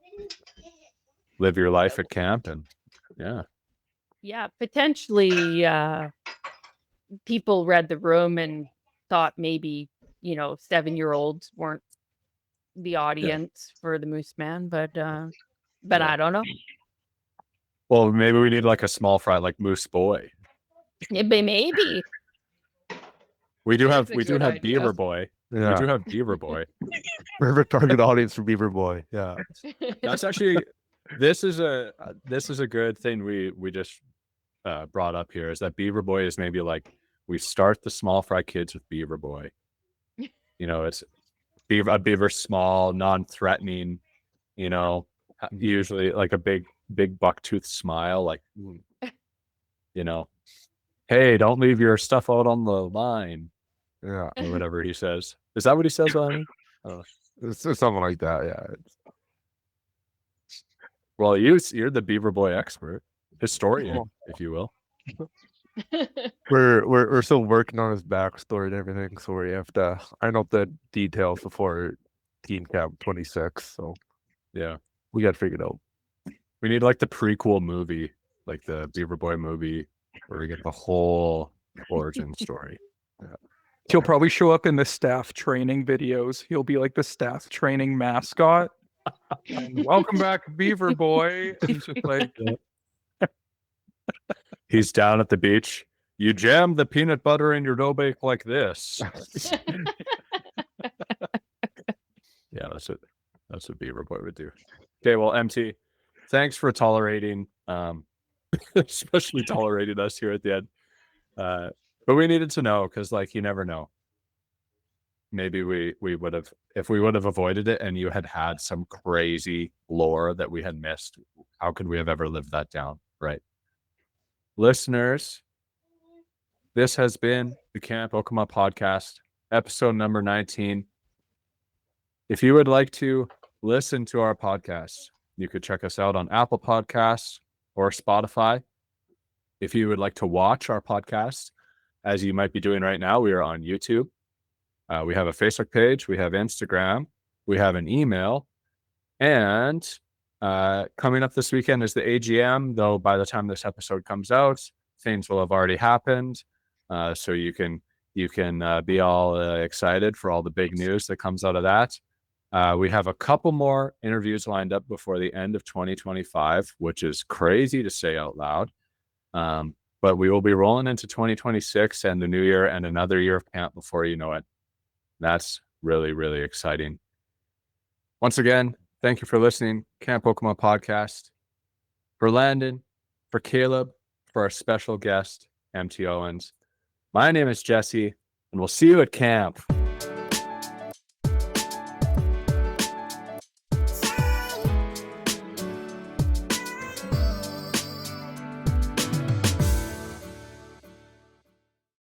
S1: live your life at camp. And yeah,
S4: Potentially people read the room and thought maybe, 7-year-olds weren't the audience for the Moose Man, but I don't know.
S1: Well, maybe we need like a small fry, like Moose Boy.
S4: Maybe.
S1: We do have
S4: That's a good idea.
S1: Beaver Boy.
S3: Yeah,
S1: We do have Beaver Boy.
S3: perfect target audience for Beaver Boy. Yeah,
S1: That's actually this is a good thing we just brought up here, is that Beaver Boy is maybe like we start the small fry kids with Beaver Boy. You know, it's a beaver small, non-threatening, you know, usually like a big buck-toothed smile, like, you know, hey, don't leave your stuff out on the line,
S3: yeah,
S1: or whatever he says. Is that what he says, Landon?
S3: it's something like that. Yeah,
S1: Well, you're the Beaver Boy expert, historian, if you will.
S3: we're still working on his backstory and everything, so we have to iron out the details before Teen Camp 26. So
S1: Yeah,
S3: we got to figure it out.
S1: we need like the prequel movie, like the Beaver Boy movie, where we get the whole origin story.
S2: He'll probably show up in the staff training videos. He'll be like the staff training mascot. And welcome back, Beaver Boy. He's just like,
S1: He's down at the beach. You jam the peanut butter in your dough bake like this. Yeah, that's what Beaver Boy would do. Okay, well, MT, thanks for tolerating, especially tolerating us here at the end. But we needed to know, because like you never know. Maybe we would have, if we would have avoided it and you had some crazy lore that we had missed, how could we have ever lived that down, right? Listeners, this has been the Camp Okema Podcast, episode number 19. If you would like to listen to our podcast, you could check us out on Apple Podcasts or Spotify. If you would like to watch our podcast, as you might be doing right now, we are on YouTube. We have a Facebook page. We have Instagram. We have an email. And coming up this weekend is the AGM, though by the time this episode comes out, things will have already happened. So you can be all excited for all the big news that comes out of that. We have a couple more interviews lined up before the end of 2025, which is crazy to say out loud. But we will be rolling into 2026 and the new year and another year of camp before you know it. That's really, really exciting. Once again, thank you for listening. Camp Okema Podcast. For Landon, for Caleb, for our special guest, MT Owens. My name is Jesse, and we'll see you at camp.